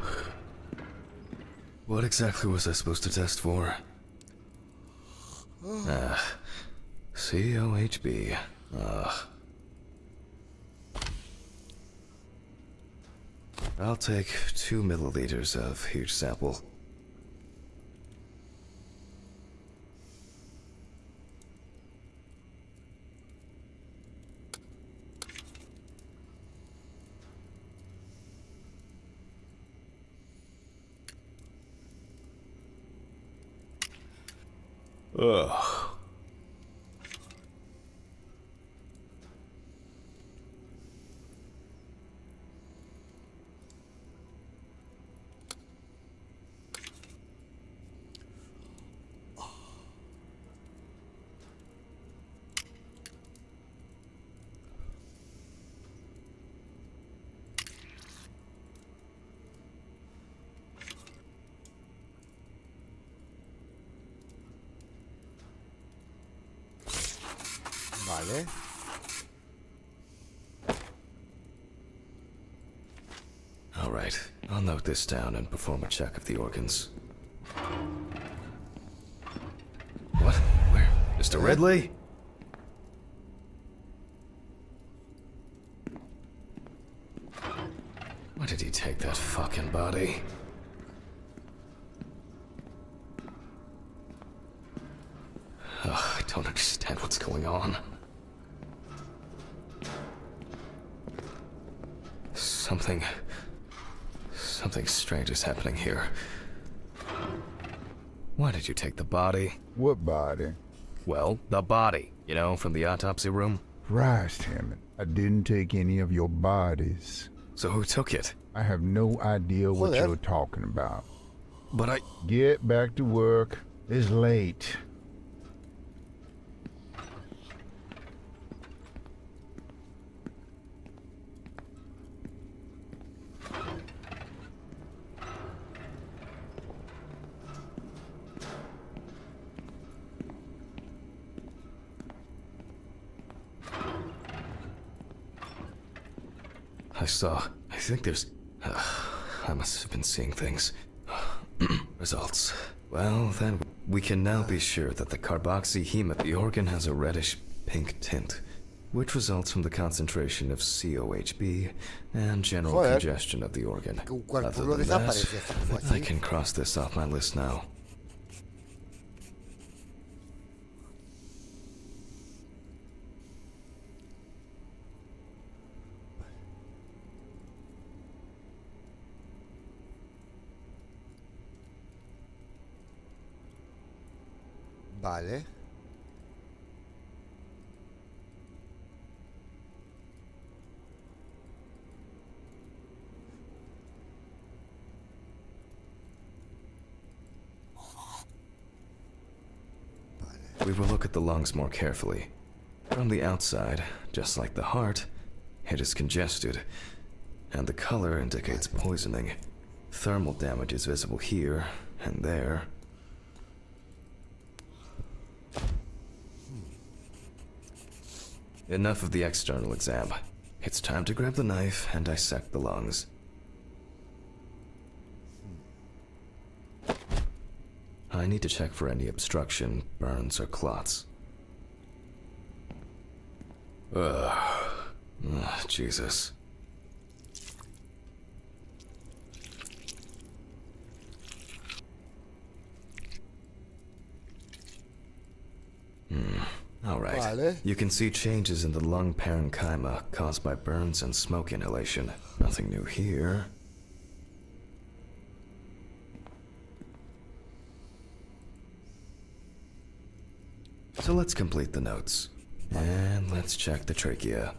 What exactly was I supposed to test for? COHB. I'll take 2 milliliters of each sample. Ugh. Vale. All right, I'll note this down and perform a check of the organs. What? Where? Mr. Ridley? Why did he take that fucking body? Ugh, I don't understand what's going on. Something strange is happening here. Why did you take the body? What body? Well, the body, you know, from the autopsy room. Christ, Hammond, I didn't take any of your bodies. So who took it? I have no idea what Joder. you're talking about. But I... Get back to work. It's late. I think there's... I must have been seeing things. Results. Well, then, we can now be sure that the carboxyhema, the organ has a reddish pink tint, which results from the concentration of COHB and general Joder. congestion of the organ. Que un cuerpo Other lo than that, desaparece así como I así. can cross this off my list now. Vale. We will look at the lungs more carefully. From the outside, just like the heart, it is congested, and the color indicates poisoning. Thermal damage is visible here and there. Enough of the external exam. It's time to grab the knife and dissect the lungs. I need to check for any obstruction, burns, or clots. Ugh. Jesus. All right. Vale. You can see changes in the lung parenchyma caused by burns and smoke inhalation. Nothing new here. So let's complete the notes. And let's check the trachea.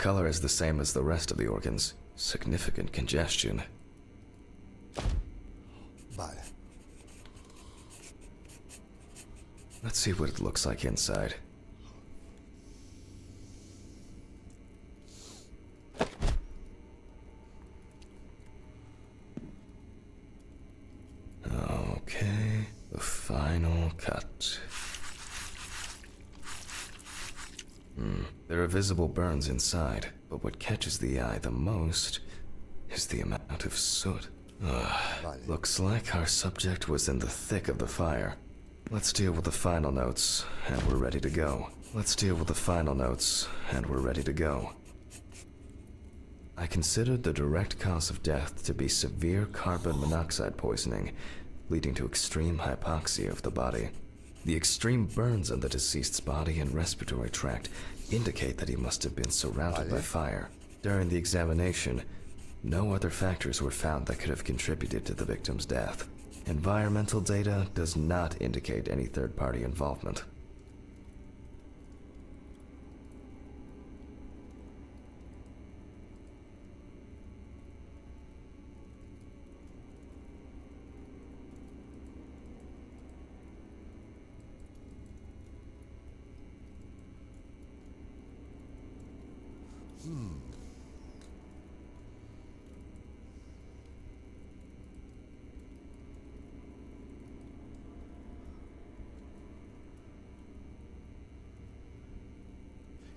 color is the same as the rest of the organs. Significant congestion. Vale. Let's see what it looks like inside. Okay, the final cut. There are visible burns inside, but what catches the eye the most is the amount of soot. Vale. Looks like our subject was in the thick of the fire. Let's deal with the final notes, and we're ready to go. Let's deal with the final notes, and we're ready to go. I considered the direct cause of death to be severe carbon monoxide poisoning, leading to extreme hypoxia of the body. The extreme burns on the deceased's body and respiratory tract indicate that he must have been surrounded by fire. During the examination, no other factors were found that could have contributed to the victim's death. Environmental data does not indicate any third-party involvement.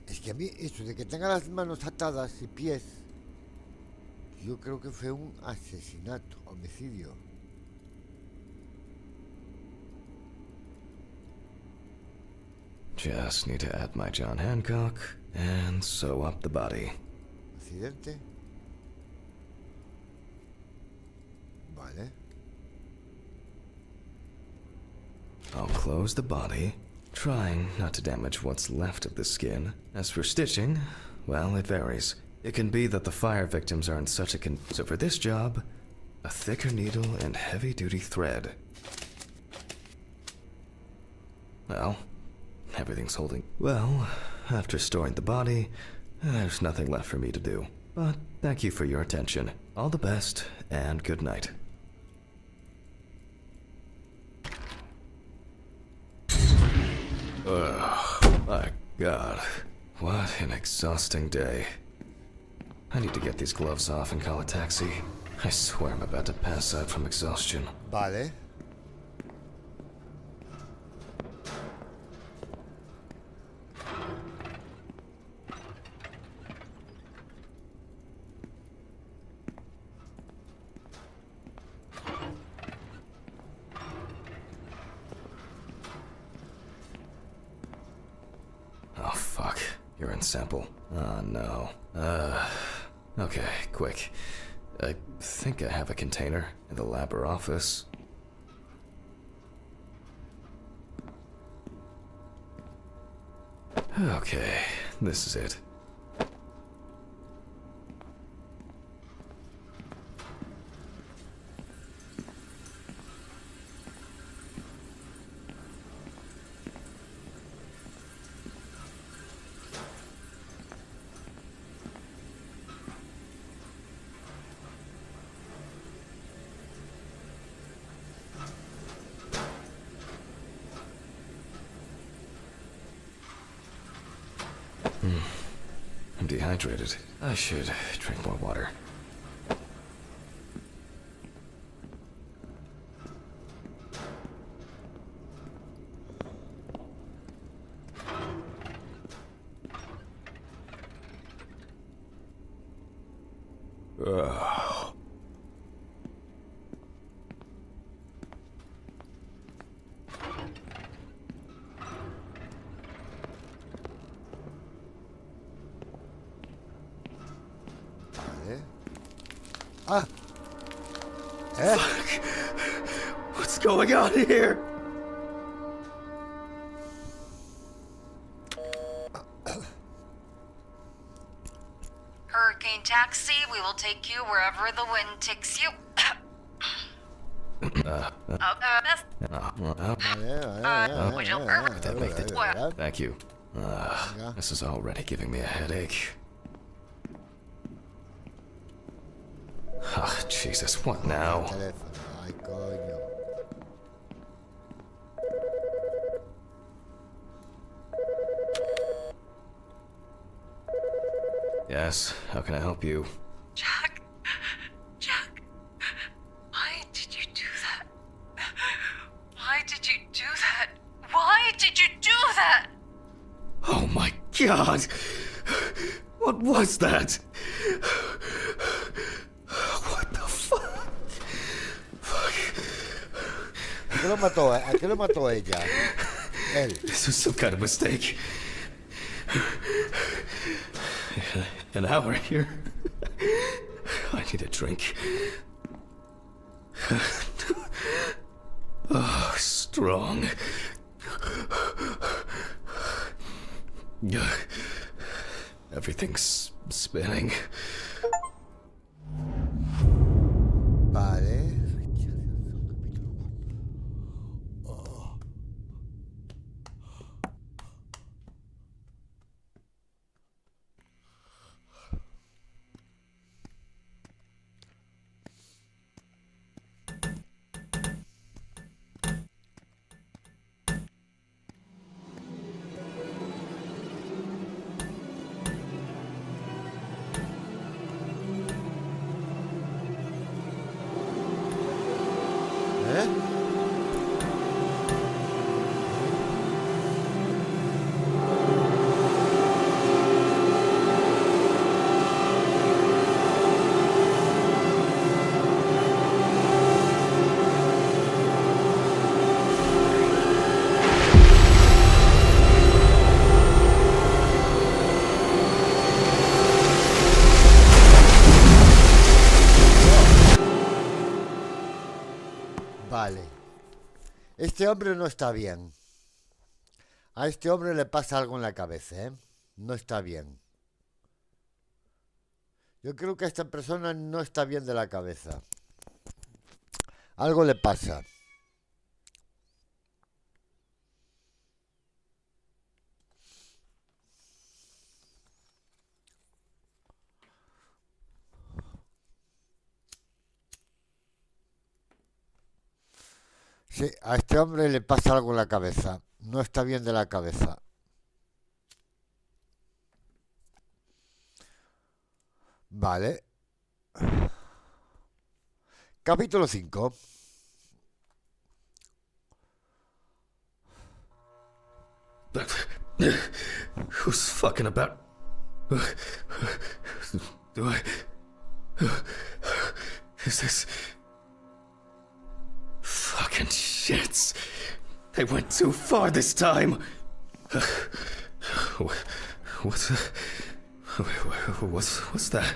Es que a mí eso de que tenga las manos atadas y pies, yo creo que fue un asesinato, homicidio. Just need to add my John Hancock and sew up the body. ¿Accidente? Vale. I'll close the body, trying not to damage what's left of the skin. As for stitching, well, it varies. It can be that the fire victims are in such a so for this job, a thicker needle and heavy-duty thread. Well, everything's holding. Well, after storing the body, there's nothing left for me to do. But thank you for your attention. All the best, and good night. Ugh, my God. What an exhausting day. I need to get these gloves off and call a taxi. I swear I'm about to pass out from exhaustion. Vale. Oh, fuck. Urine sample. Oh, no. Okay, quick. I think I have a container in the lab or office. Okay, this is it. I'm dehydrated. I should drink more water. Ugh. Ah. Eh? Fuck. What's going on here? Hurricane taxi, we will take you wherever the wind takes you. Which will perfect. That make the Thank you. This is already giving me a headache. Oh, Jesus, what now? Teléfono. Ay, coño. Yes, how can I help you? Jack, why did you do that? Why did you do that? Why did you do that? Oh my God! What was that? What the fuck? ¿A qué lo mató? ¿A qué lo mató ella? Él. This was some kind of mistake. An hour here. I need a drink. Oh, strong. Everything's spinning. Vale. ¿Eh? Vale. Este hombre no está bien. A este hombre le pasa algo en la cabeza, ¿eh? No está bien. Yo creo que a esta persona no está bien de la cabeza. Algo le pasa. Sí, a este hombre le pasa algo en la cabeza. No está bien de la cabeza. Vale. Capítulo 5. Who's fucking about? Do I? Is this? Fucking shits. They went too far this time. What's that?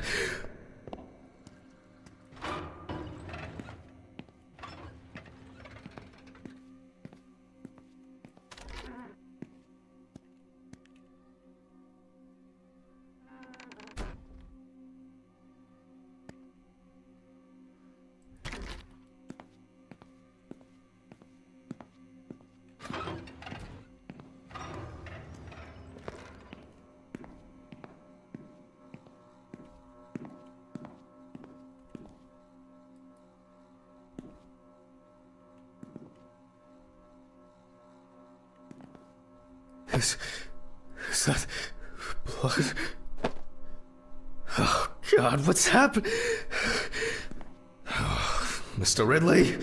Is that blood? Oh, God, what's happened? Oh, Mr. Ridley?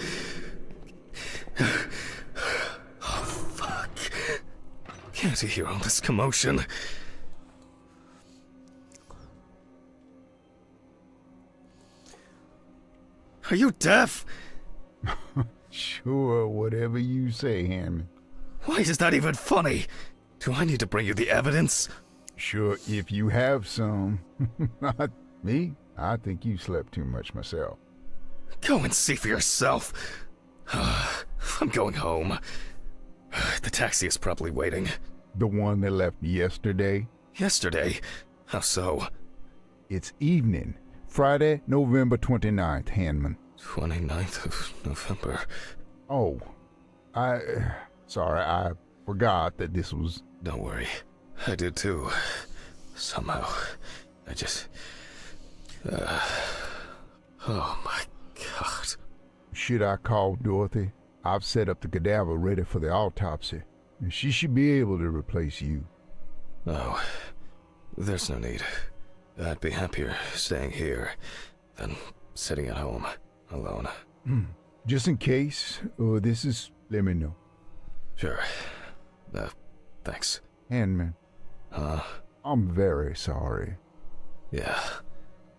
Oh, fuck. Can't you hear all this commotion? Are you deaf? Sure, whatever you say, Hammond. Why is that even funny? Do I need to bring you the evidence? Sure, if you have some. Not me. I think you slept too much myself. Go and see for yourself. I'm going home. The taxi is probably waiting. The one that left yesterday? Yesterday? How so? It's evening. Friday, November 29th, Hanman. 29th of November. Oh, sorry, I forgot that this was... Don't worry. I did too. Somehow. I just... Oh my god. Should I call Dorothy? I've set up the cadaver ready for the autopsy, and she should be able to replace you. Oh, there's no need. I'd be happier staying here than sitting at home alone. Just in case, let me know. Sure. Thanks. Handman, Huh? I'm very sorry. Yeah,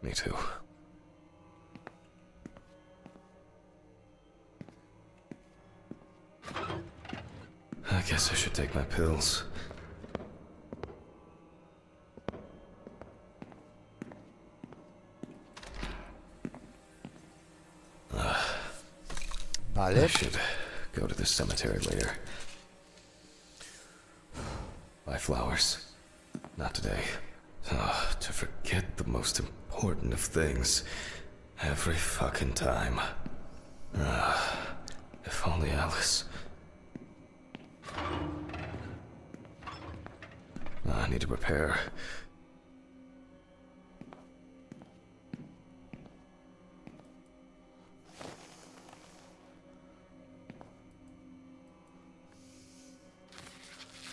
me too. I guess I should take my pills. I Vale. should go to the cemetery later. Buy flowers. Not today. To forget the most important of things. Every fucking time. If only Alice... I need to prepare.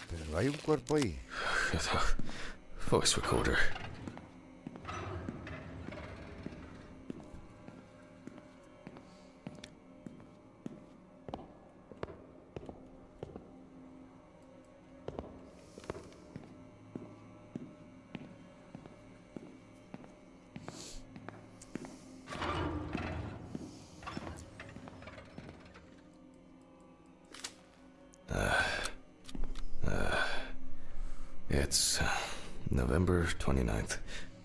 Pero hay un cuerpo ahí. Voice recorder. It's November 29th,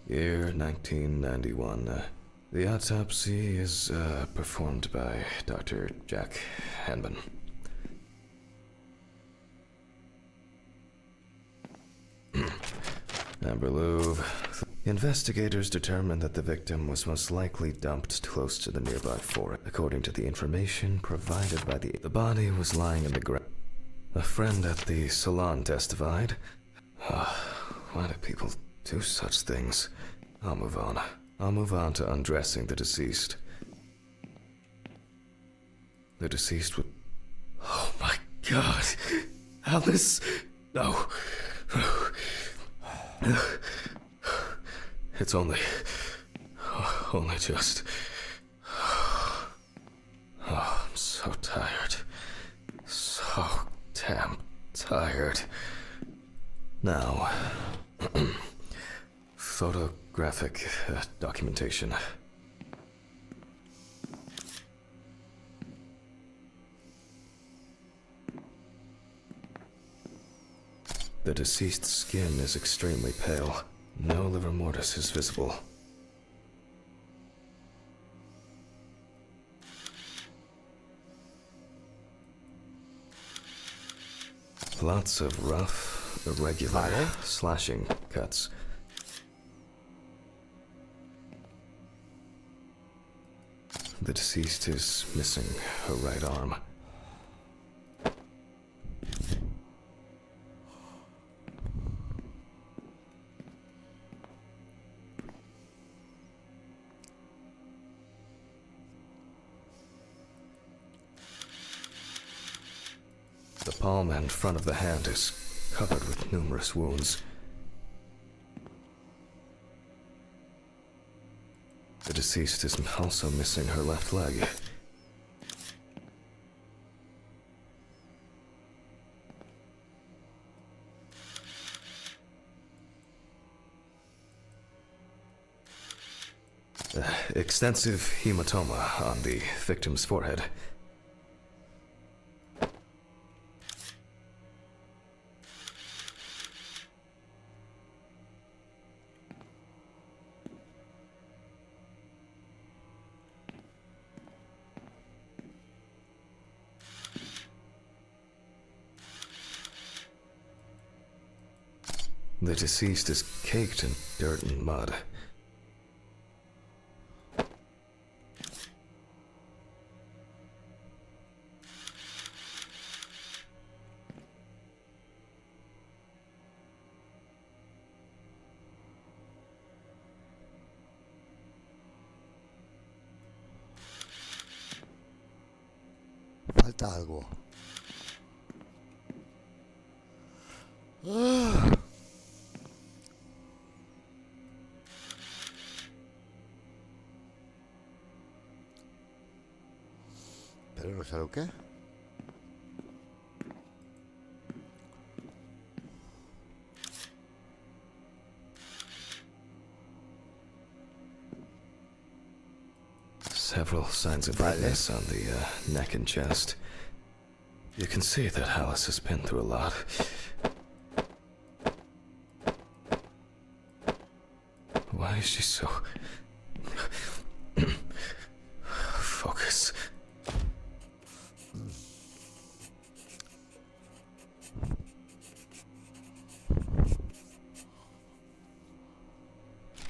year 1991. The autopsy is performed by Dr. Jack Hanman. Amber Louvre. Investigators determined that the victim was most likely dumped close to the nearby forest. According to the information provided by the body was lying in the ground. A friend at the salon testified. Why do people do such things? I'll move on. I'll move on to undressing the deceased. The deceased would... Oh my god! Alice! No. It's only just... Oh, I'm so tired. So damn tired. Now, photographic documentation. The deceased's skin is extremely pale. No livor mortis is visible. Lots of rough, irregular slashing cuts. The deceased is missing her right arm. The palm and front of the hand is covered with numerous wounds. The deceased is also missing her left leg. Extensive hematoma on the victim's forehead. The deceased is caked in dirt and mud. falta algo. Pero no sé lo que. Several signs of redness on the neck and chest. You can see that Alice has been through a lot. Why is she so... Focus.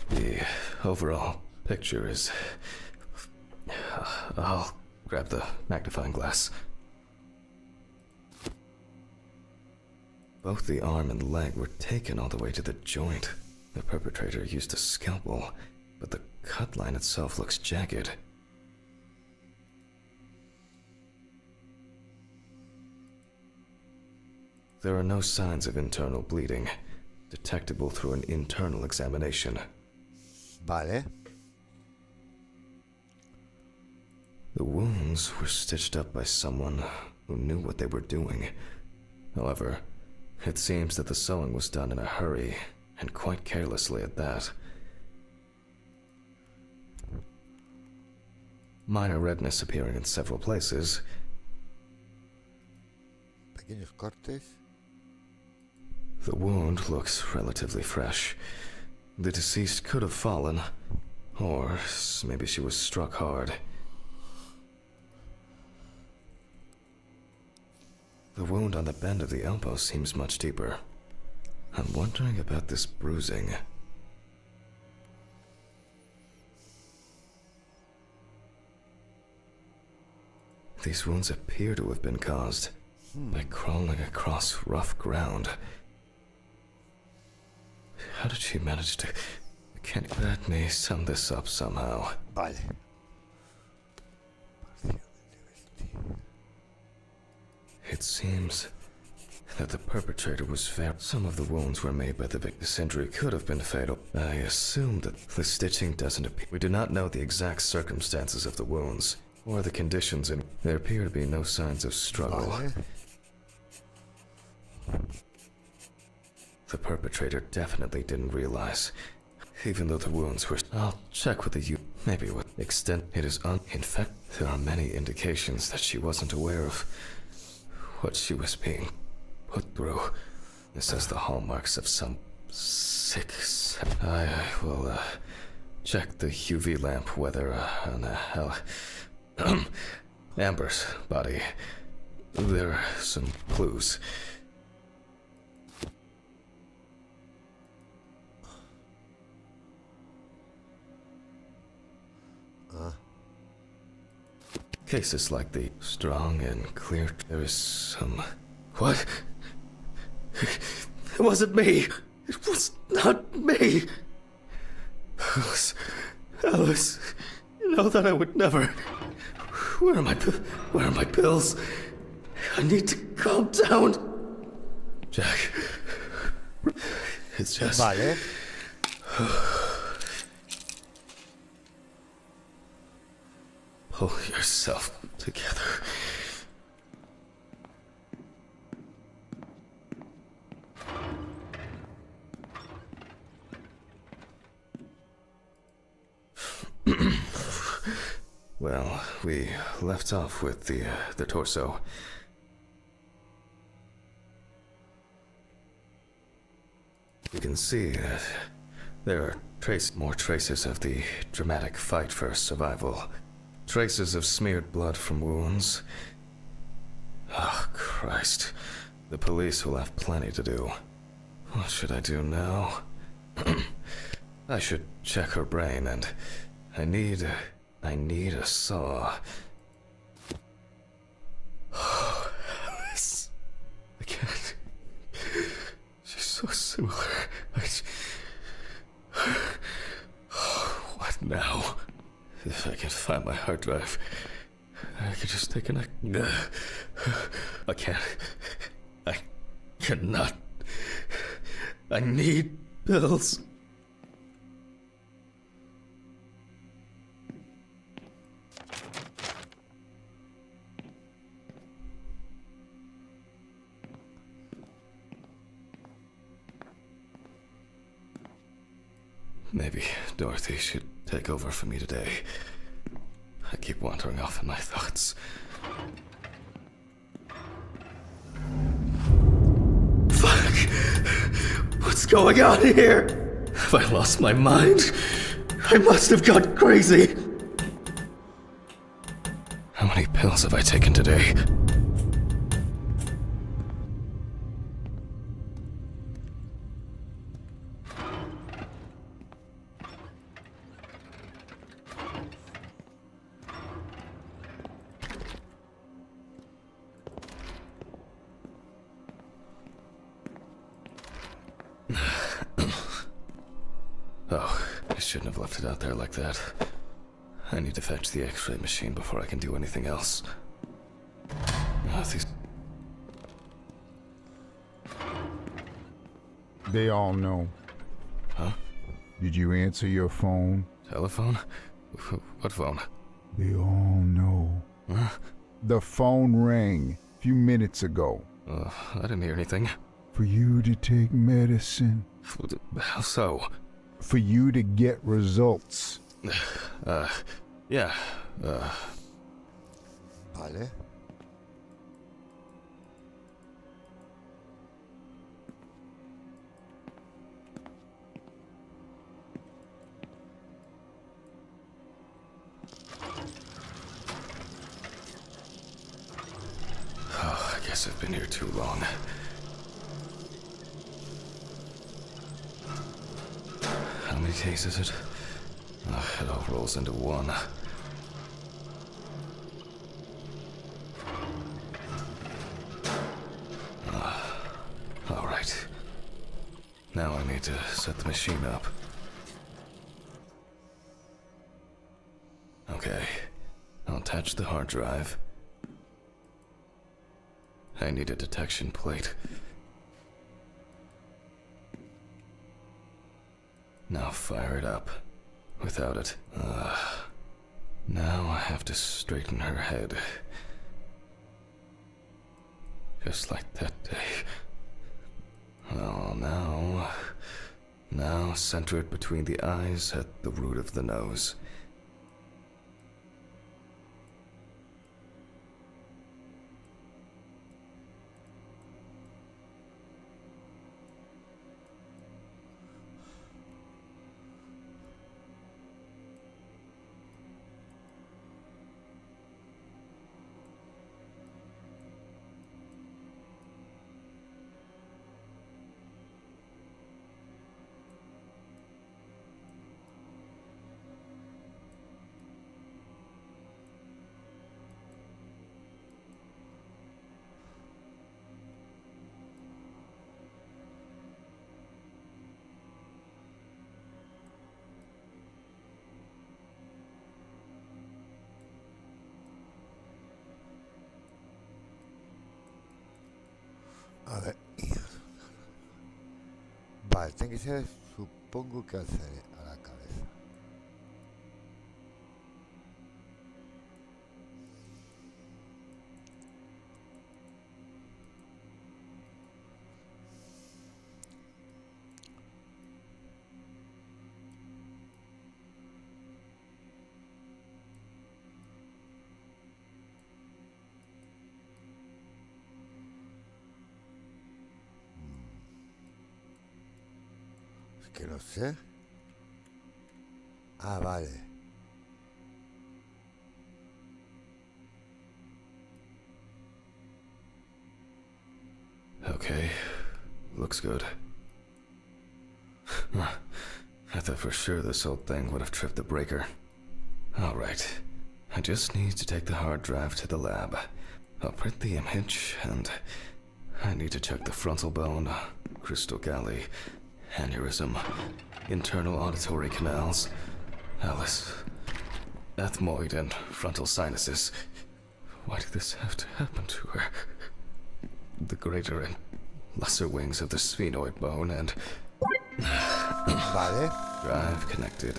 The overall picture is... I'll grab the magnifying glass. Both the arm and leg were taken all the way to the joint. The perpetrator used a scalpel, but the cut line itself looks jagged. There are no signs of internal bleeding, detectable through an internal examination. Vale. The wounds were stitched up by someone who knew what they were doing. However, it seems that the sewing was done in a hurry, and quite carelessly at that. Minor redness appearing in several places. Pequeños cortes. The wound looks relatively fresh. The deceased could have fallen, or maybe she was struck hard. The wound on the bend of the elbow seems much deeper. I'm wondering about this bruising. These wounds appear to have been caused by crawling across rough ground. How did she manage to... Let me sum this up somehow. Vale. It seems that the perpetrator was fair. Some of the wounds were made by the victim. This injury could have been fatal. I assume that the stitching doesn't appear. We do not know the exact circumstances of the wounds, or the conditions in... There appear to be no signs of struggle. Vale. The perpetrator definitely didn't realize, even though the wounds were... I'll check with the maybe what extent it is in fact, there are many indications that she wasn't aware of what she was being put through. This has the hallmarks of some sick... I will check the UV lamp whether on Amber's body there are some clues. Cases like the strong and clear, there is some... What? It wasn't me! It was not me! Alice, you know that I would never... Where are my pills? I need to calm down. Jack, it's just... Vale. Pull yourself together. Well, we left off with the torso. You can see that there are more traces of the dramatic fight for survival. Traces of smeared blood from wounds. Oh, Christ. The police will have plenty to do. What should I do now? I should check her brain, and I need a saw. Oh, Alice. I can't. She's so similar. What now? If I can find my hard drive, I could just take I can't. I cannot. I need pills. Maybe Dorothy should take over for me today. I keep wandering off in my thoughts. Fuck! What's going on here? Have I lost my mind? I must have gone crazy. How many pills have I taken today? Oh, I shouldn't have left it out there like that. I need to fetch the X-ray machine before I can do anything else. These... They all know. Huh? Did you answer your phone? Telephone? What phone? They all know. Huh? The phone rang a few minutes ago. I didn't hear anything. For you to take medicine. How so? For you to get results. Yeah, Vale. Oh, I guess I've been here too long. How many days is it? It all rolls into one. All right. Now I need to set the machine up. Okay. I'll attach the hard drive. I need a detection plate. Now fire it up. Without it. Now I have to straighten her head. Just like that day. Oh, now center it between the eyes at the root of the nose. A ver. Vale, tiene que ser, supongo que a la cabeza. Que no sé. Ah, vale. Okay, looks good. I thought for sure this old thing would have tripped the breaker. Alright, I just need to take the hard drive to the lab. I'll print the image, and I need to check the frontal bone, crystal galley, aneurysm, internal auditory canals, Alice, ethmoid and frontal sinuses. Why did this have to happen to her? The greater and lesser wings of the sphenoid bone and... Vale. Drive connected.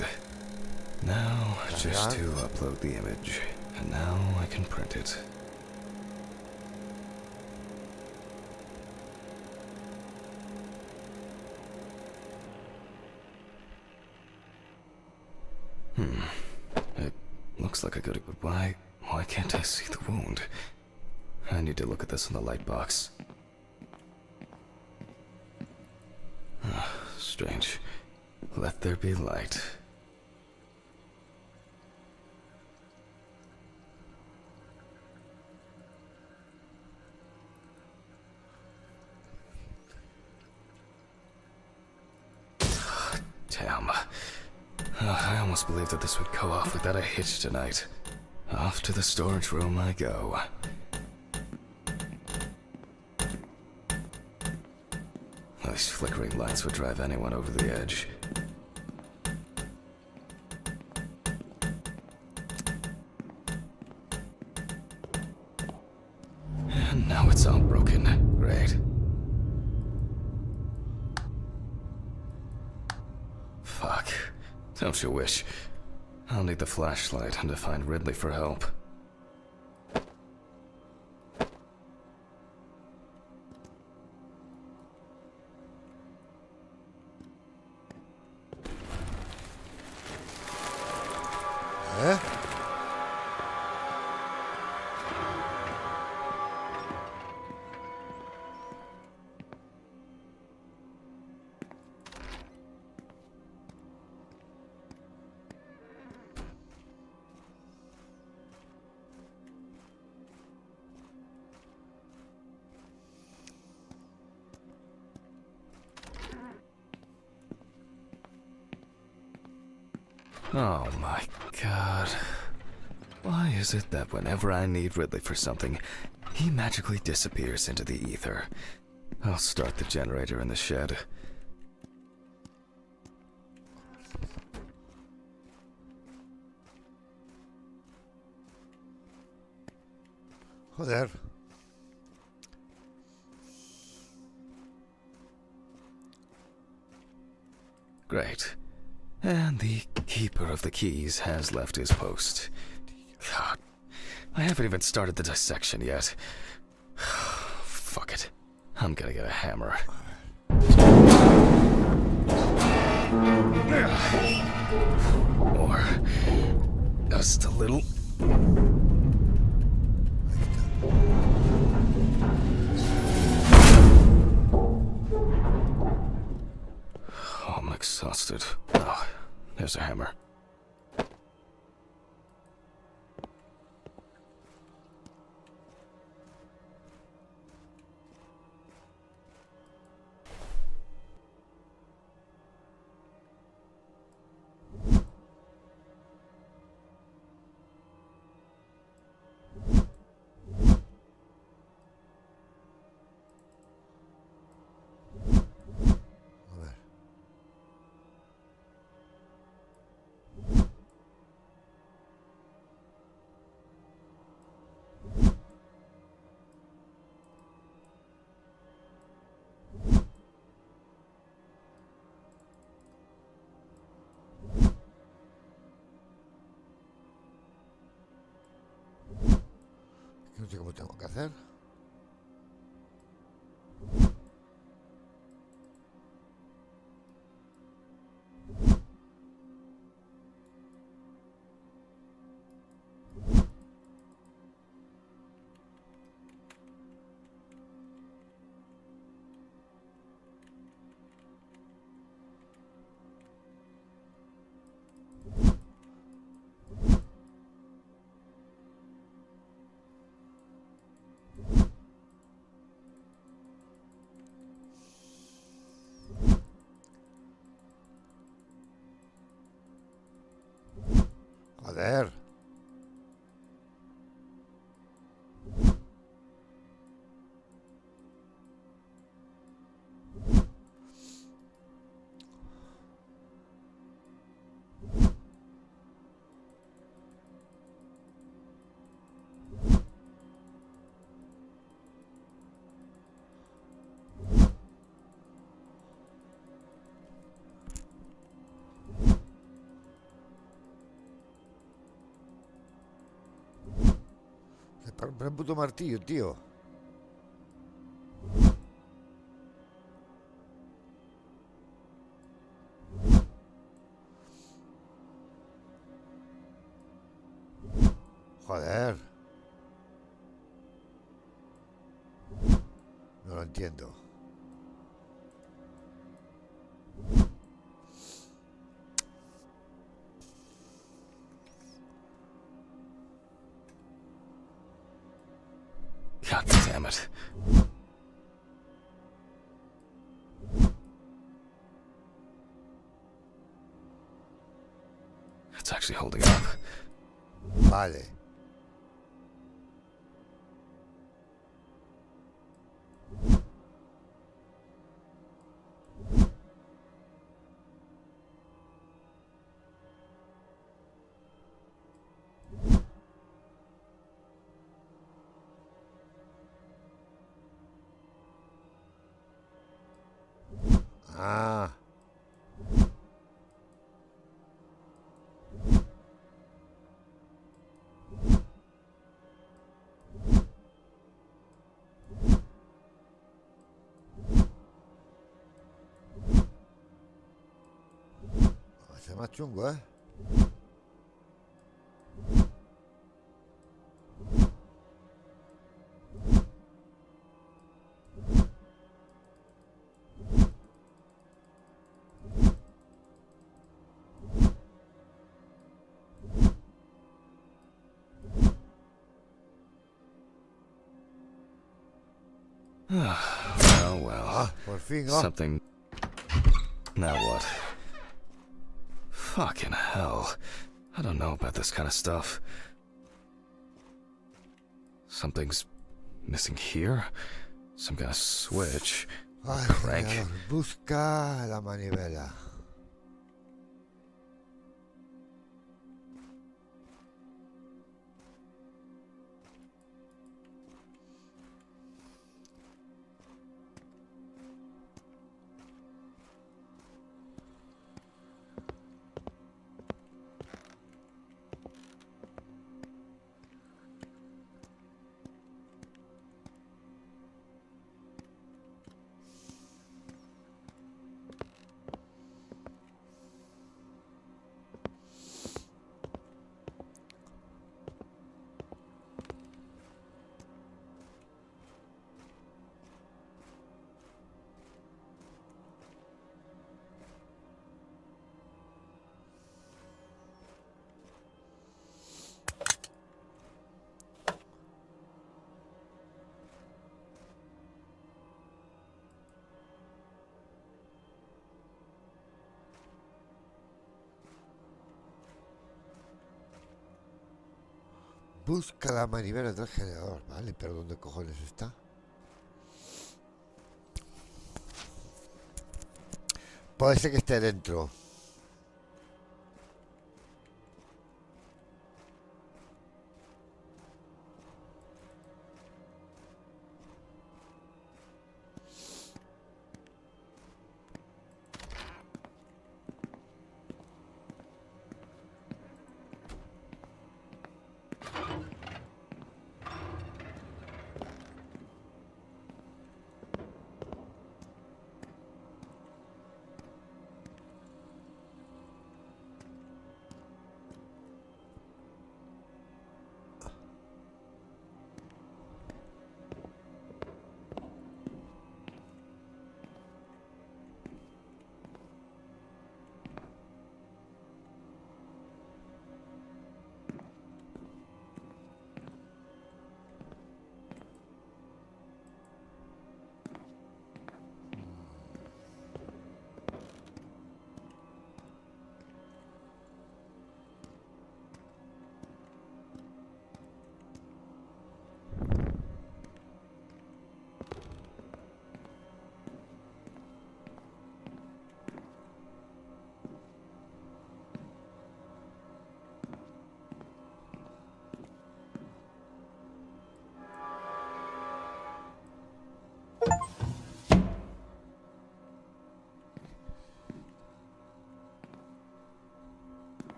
Now, just to upload the image. And now I can print it. It looks like a good... Why can't I see the wound? I need to look at this in the light box. Strange. Let there be light. Damn. I almost believed that this would go off without a hitch tonight. Off to the storage room I go. These flickering lights would drive anyone over the edge. And now it's all broken. Great. Fuck. Don't you wish? I'll need the flashlight and to find Ridley for help. Oh my god. Why is it that whenever I need Ridley for something, he magically disappears into the ether? I'll start the generator in the shed. Joder. Great. And the keeper of the keys has left his post. God, I haven't even started the dissection yet. Fuck it. I'm gonna get a hammer. Or just a little... I'm exhausted. Oh, there's a hammer. No sé cómo tengo que hacer. Joder. Para un puto martillo, tío. Joder. No lo entiendo. God damn it. It's actually holding up. Vale. Ah. Va a ser más chungo, ¿eh? Oh well. Ah, por fin, ¿no? Something. Now what? Fucking hell. I don't know about this kind of stuff. Something's missing here? Some kind of switch. Ay, Crank. señor, busca la manivela. Busca la manivela del generador, ¿vale? Pero ¿dónde cojones está? Puede ser que esté dentro.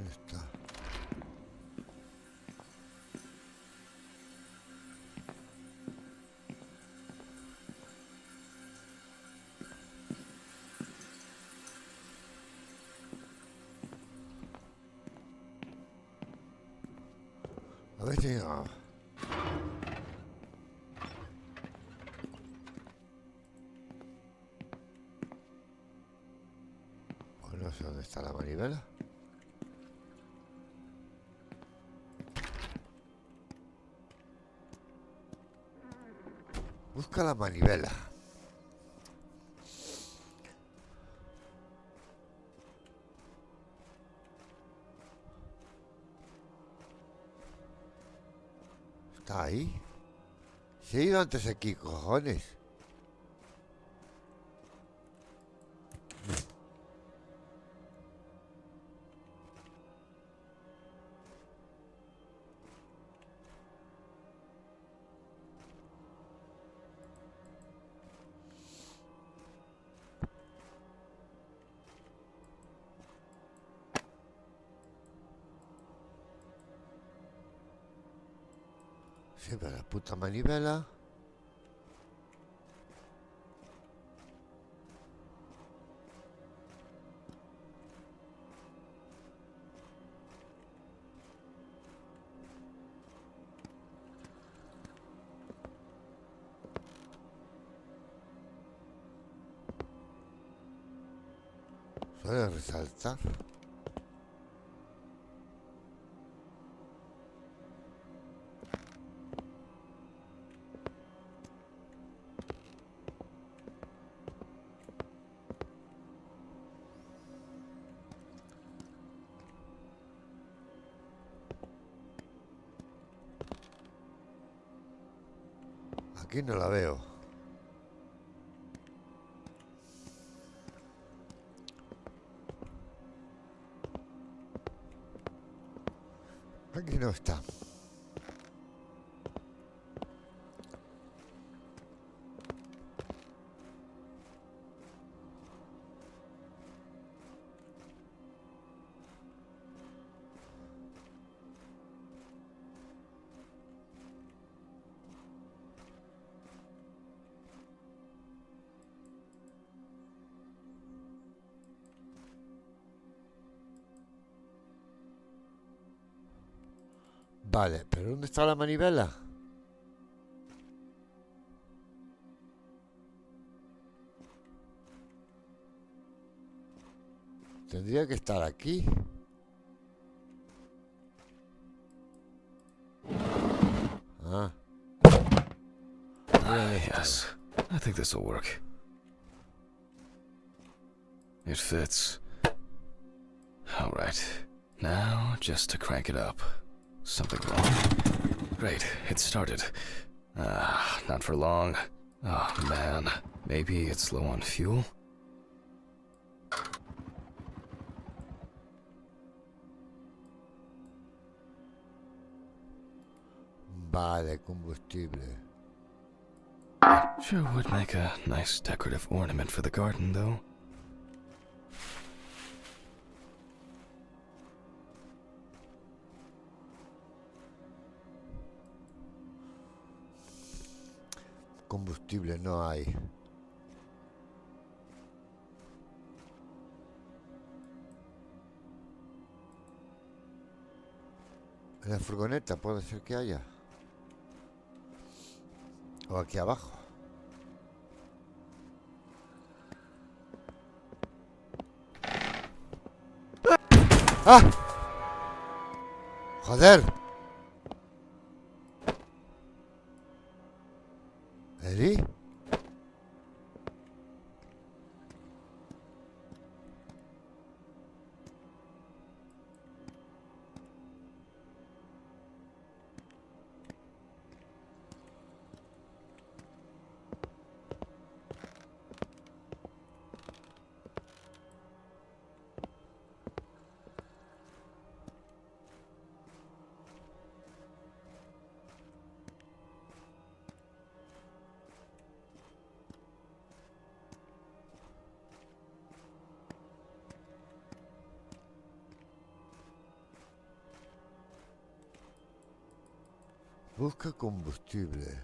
Ahí está. A ver si... ah. Pues no sé dónde está la manivela. Busca la manivela. ¿Está ahí? Se ha ido antes aquí, cojones. Siempre la puta manivela. Suele resaltar. Aquí no la veo. Aquí no está. Vale, pero ¿dónde está la manivela? Tendría que estar aquí. Ah. Yes, I think this will work. It fits. All right, now just to crank it up. Something wrong? Great, it started. Not for long. Oh man, maybe it's low on fuel? Vale, combustible. Sure would make a nice decorative ornament for the garden, though. Combustible no hay. En la furgoneta puede ser que haya. O aquí abajo. ¡Ah! ¡Joder! ¿Eli? Busca combustible.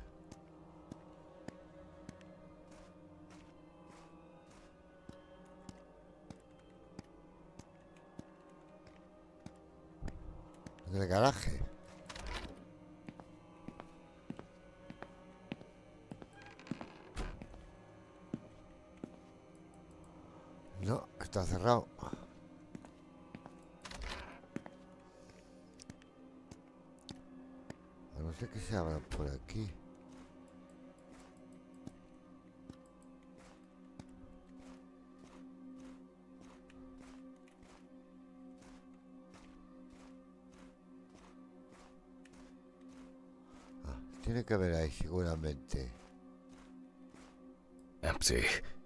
En el garaje. No, está cerrado. A no ser que se abra por aquí. Tiene que haber ahí seguramente. Empty.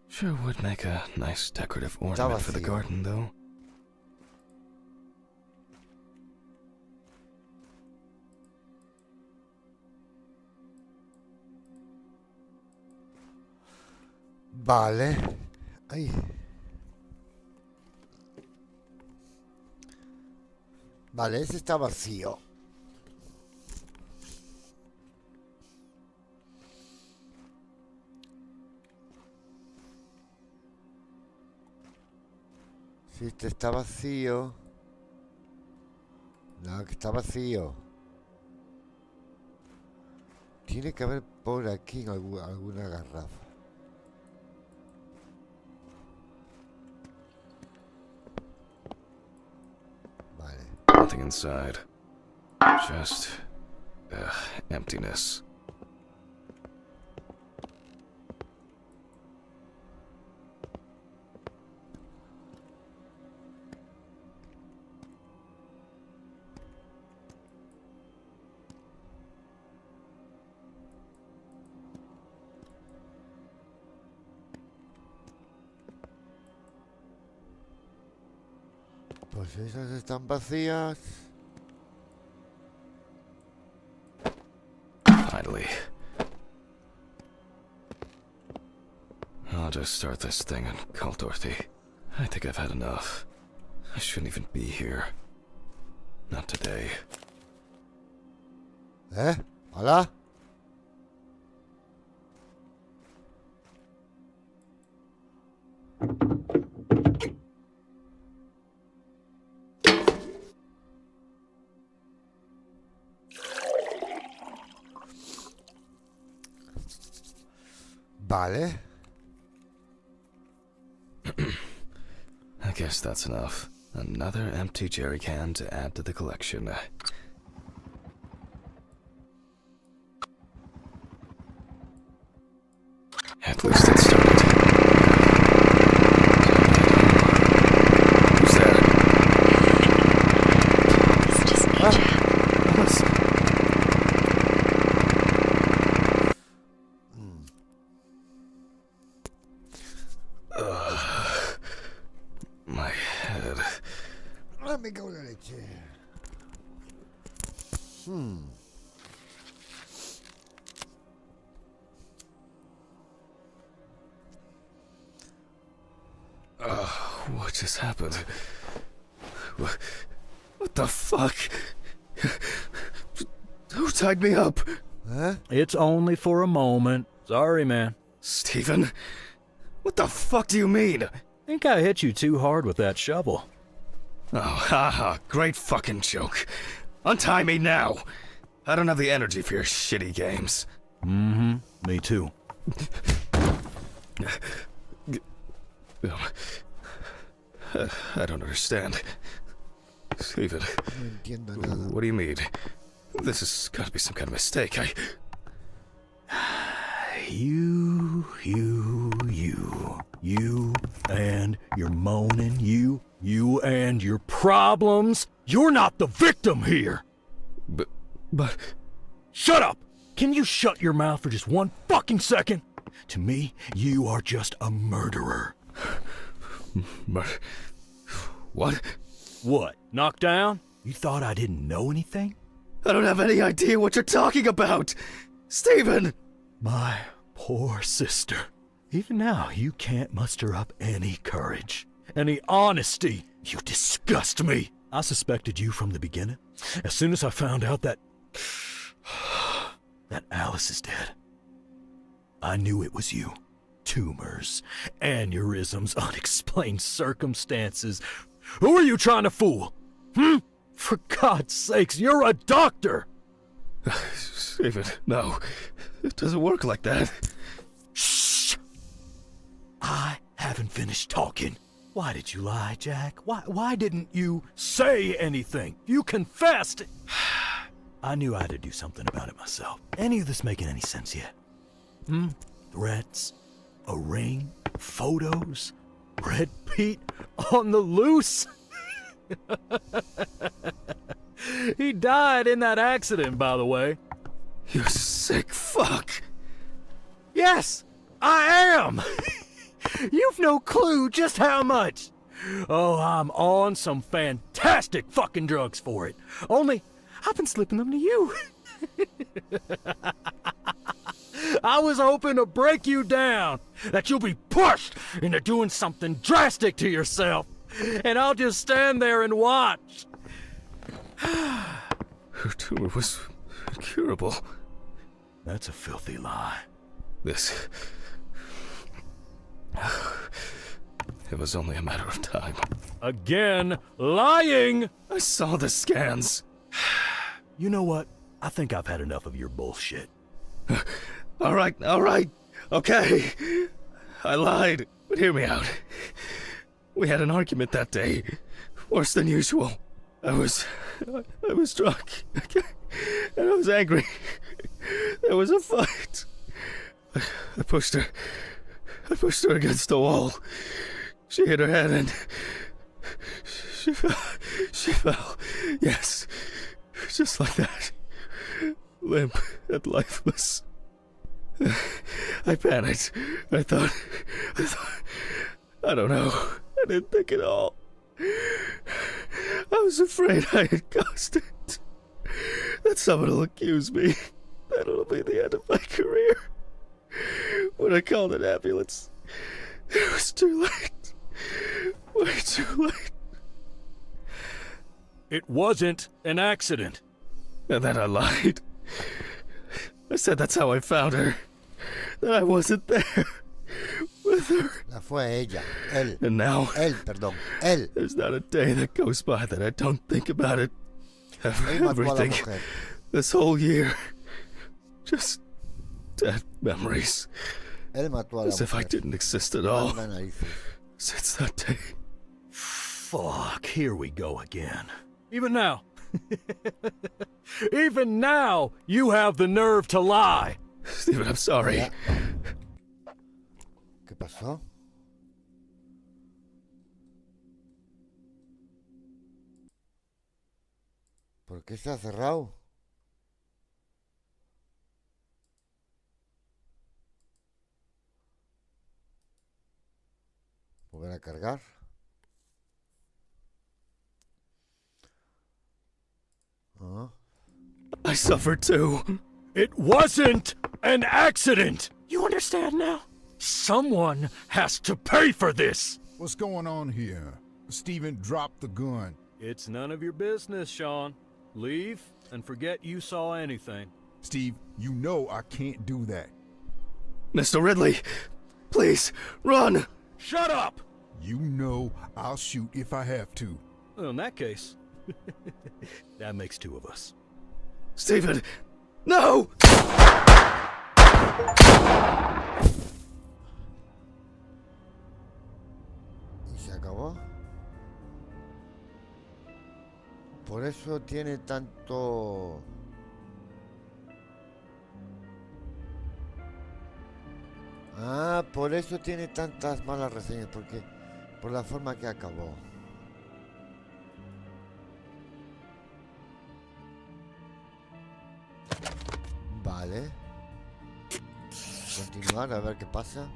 Sure would make a nice decorative ornament for the garden, though. Vale. Ahí. Vale, ese está vacío. Si este está vacío. No, que está vacío. Tiene que haber por aquí alguna garrafa. Vale. Nothing inside. Just emptiness. Pues esas están vacías. Finally. I'll just start this thing and call Dorothy. I think I've had enough. I shouldn't even be here. Not today. ¿Hola? Vale. I guess that's enough. Another empty jerry can to add to the collection. At least it started. Who's there? It's just me, Jack. My head. Let me go to the chair. What just happened? What the fuck? Who tied me up? Huh? It's only for a moment. Sorry, man. Steven? What the fuck do you mean? Think I hit you too hard with that shovel. Oh, haha, great fucking joke. Untie me now. I don't have the energy for your shitty games. Mm-hmm. Me too. I don't understand. Steven, No entiendo nada. what do you mean? This has got to be some kind of mistake. You and your moaning, you and your problems. You're not the victim here. But... Shut up! Can you shut your mouth for just one fucking second? To me, you are just a murderer. What? What? Knocked down? You thought I didn't know anything? I don't have any idea what you're talking about! Steven! My poor sister. Even now, you can't muster up any courage, any honesty. You disgust me. I suspected you from the beginning. As soon as I found out that... that Alice is dead. I knew it was you. Tumors, aneurysms, unexplained circumstances. Who are you trying to fool? For God's sakes, you're a doctor! David, no. It doesn't work like that. Shh! I haven't finished talking. Why did you lie, Jack? Why didn't you say anything? You confessed! I knew I had to do something about it myself. Any of this making any sense yet? Threats? A ring? Photos? Red Pete on the loose? He died in that accident, by the way. You sick fuck. Yes, I am! You've no clue just how much. Oh, I'm on some fantastic fucking drugs for it. Only, I've been slipping them to you. I was hoping to break you down, that you'll be pushed into doing something drastic to yourself, and I'll just stand there and watch. Her tumor was incurable. That's a filthy lie. This... It was only a matter of time. Again, lying! I saw the scans. You know what? I think I've had enough of your bullshit. All right, okay. I lied, but hear me out. We had an argument that day, worse than usual. I was drunk, and I was angry. There was a fight. I pushed her against the wall. She hit her head and she fell. Yes, just like that. Limp and lifeless. I panicked. I thought, I don't know. I didn't think at all. I was afraid I had caused it. That someone will accuse me. That'll be the end of my career. When I called an ambulance, it was too late. Way too late. It wasn't an accident. And then I lied. I said that's how I found her. That I wasn't there with her. La fue ella. Él. And now, Él. there's not a day that goes by that I don't think about it. Él mató a la Everything. mujer. This whole year. Just dead memories. Él mató a la As if I mujer. didn't exist at all. Manda narices. Since that day. Fuck, here we go again. Even now. Even now, you have the nerve to lie. Steven, I'm sorry. Ya. ¿Qué pasó? ¿Por qué se ha cerrado? Volver a cargar. Ah. I suffered too. It wasn't an accident. You understand now? Someone has to pay for this. What's going on here? Stephen dropped the gun. It's none of your business, Sean. Leave and forget you saw anything. Steve, you know I can't do that. Mr. Ridley, please, run! Shut up! You know I'll shoot if I have to. Well, in that case, that makes two of us. Steven, no! ¿Y se acabó? Por eso tiene tanto... Ah, por eso tiene tantas malas reseñas, porque por la forma que acabó. Vale. Continuar a ver qué pasa.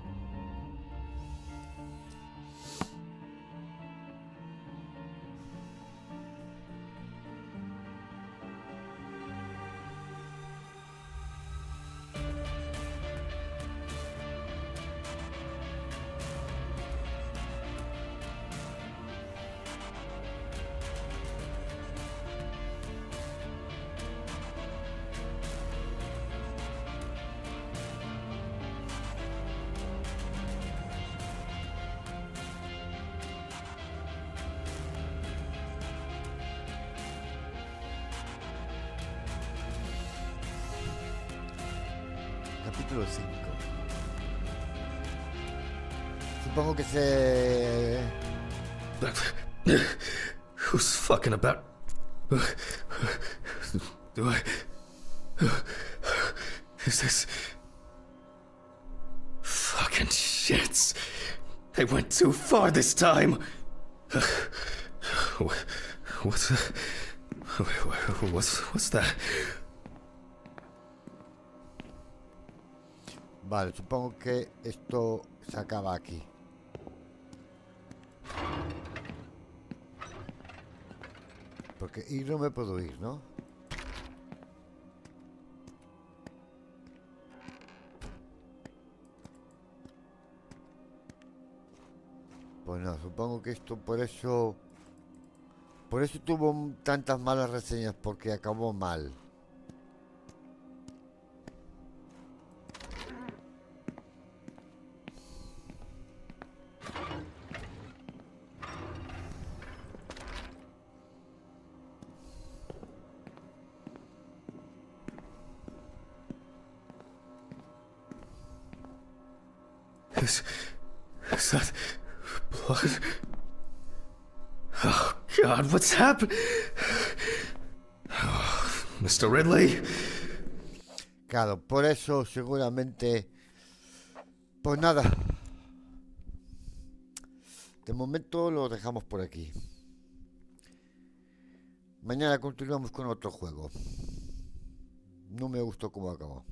Capítulo 5. Supongo que se... Who's fucking about? Do I... Is this... Fucking shits. They went too far this time. What's that? Vale, supongo que esto se acaba aquí. Porque ir no me puedo ir, ¿no? Pues no, supongo que esto por eso tuvo tantas malas reseñas, porque acabó mal. Is that blood? Oh, God, what's happened? Oh, Mr. Ridley? Claro, por eso seguramente... Pues nada. De momento lo dejamos por aquí. Mañana continuamos con otro juego. No me gustó cómo acabó.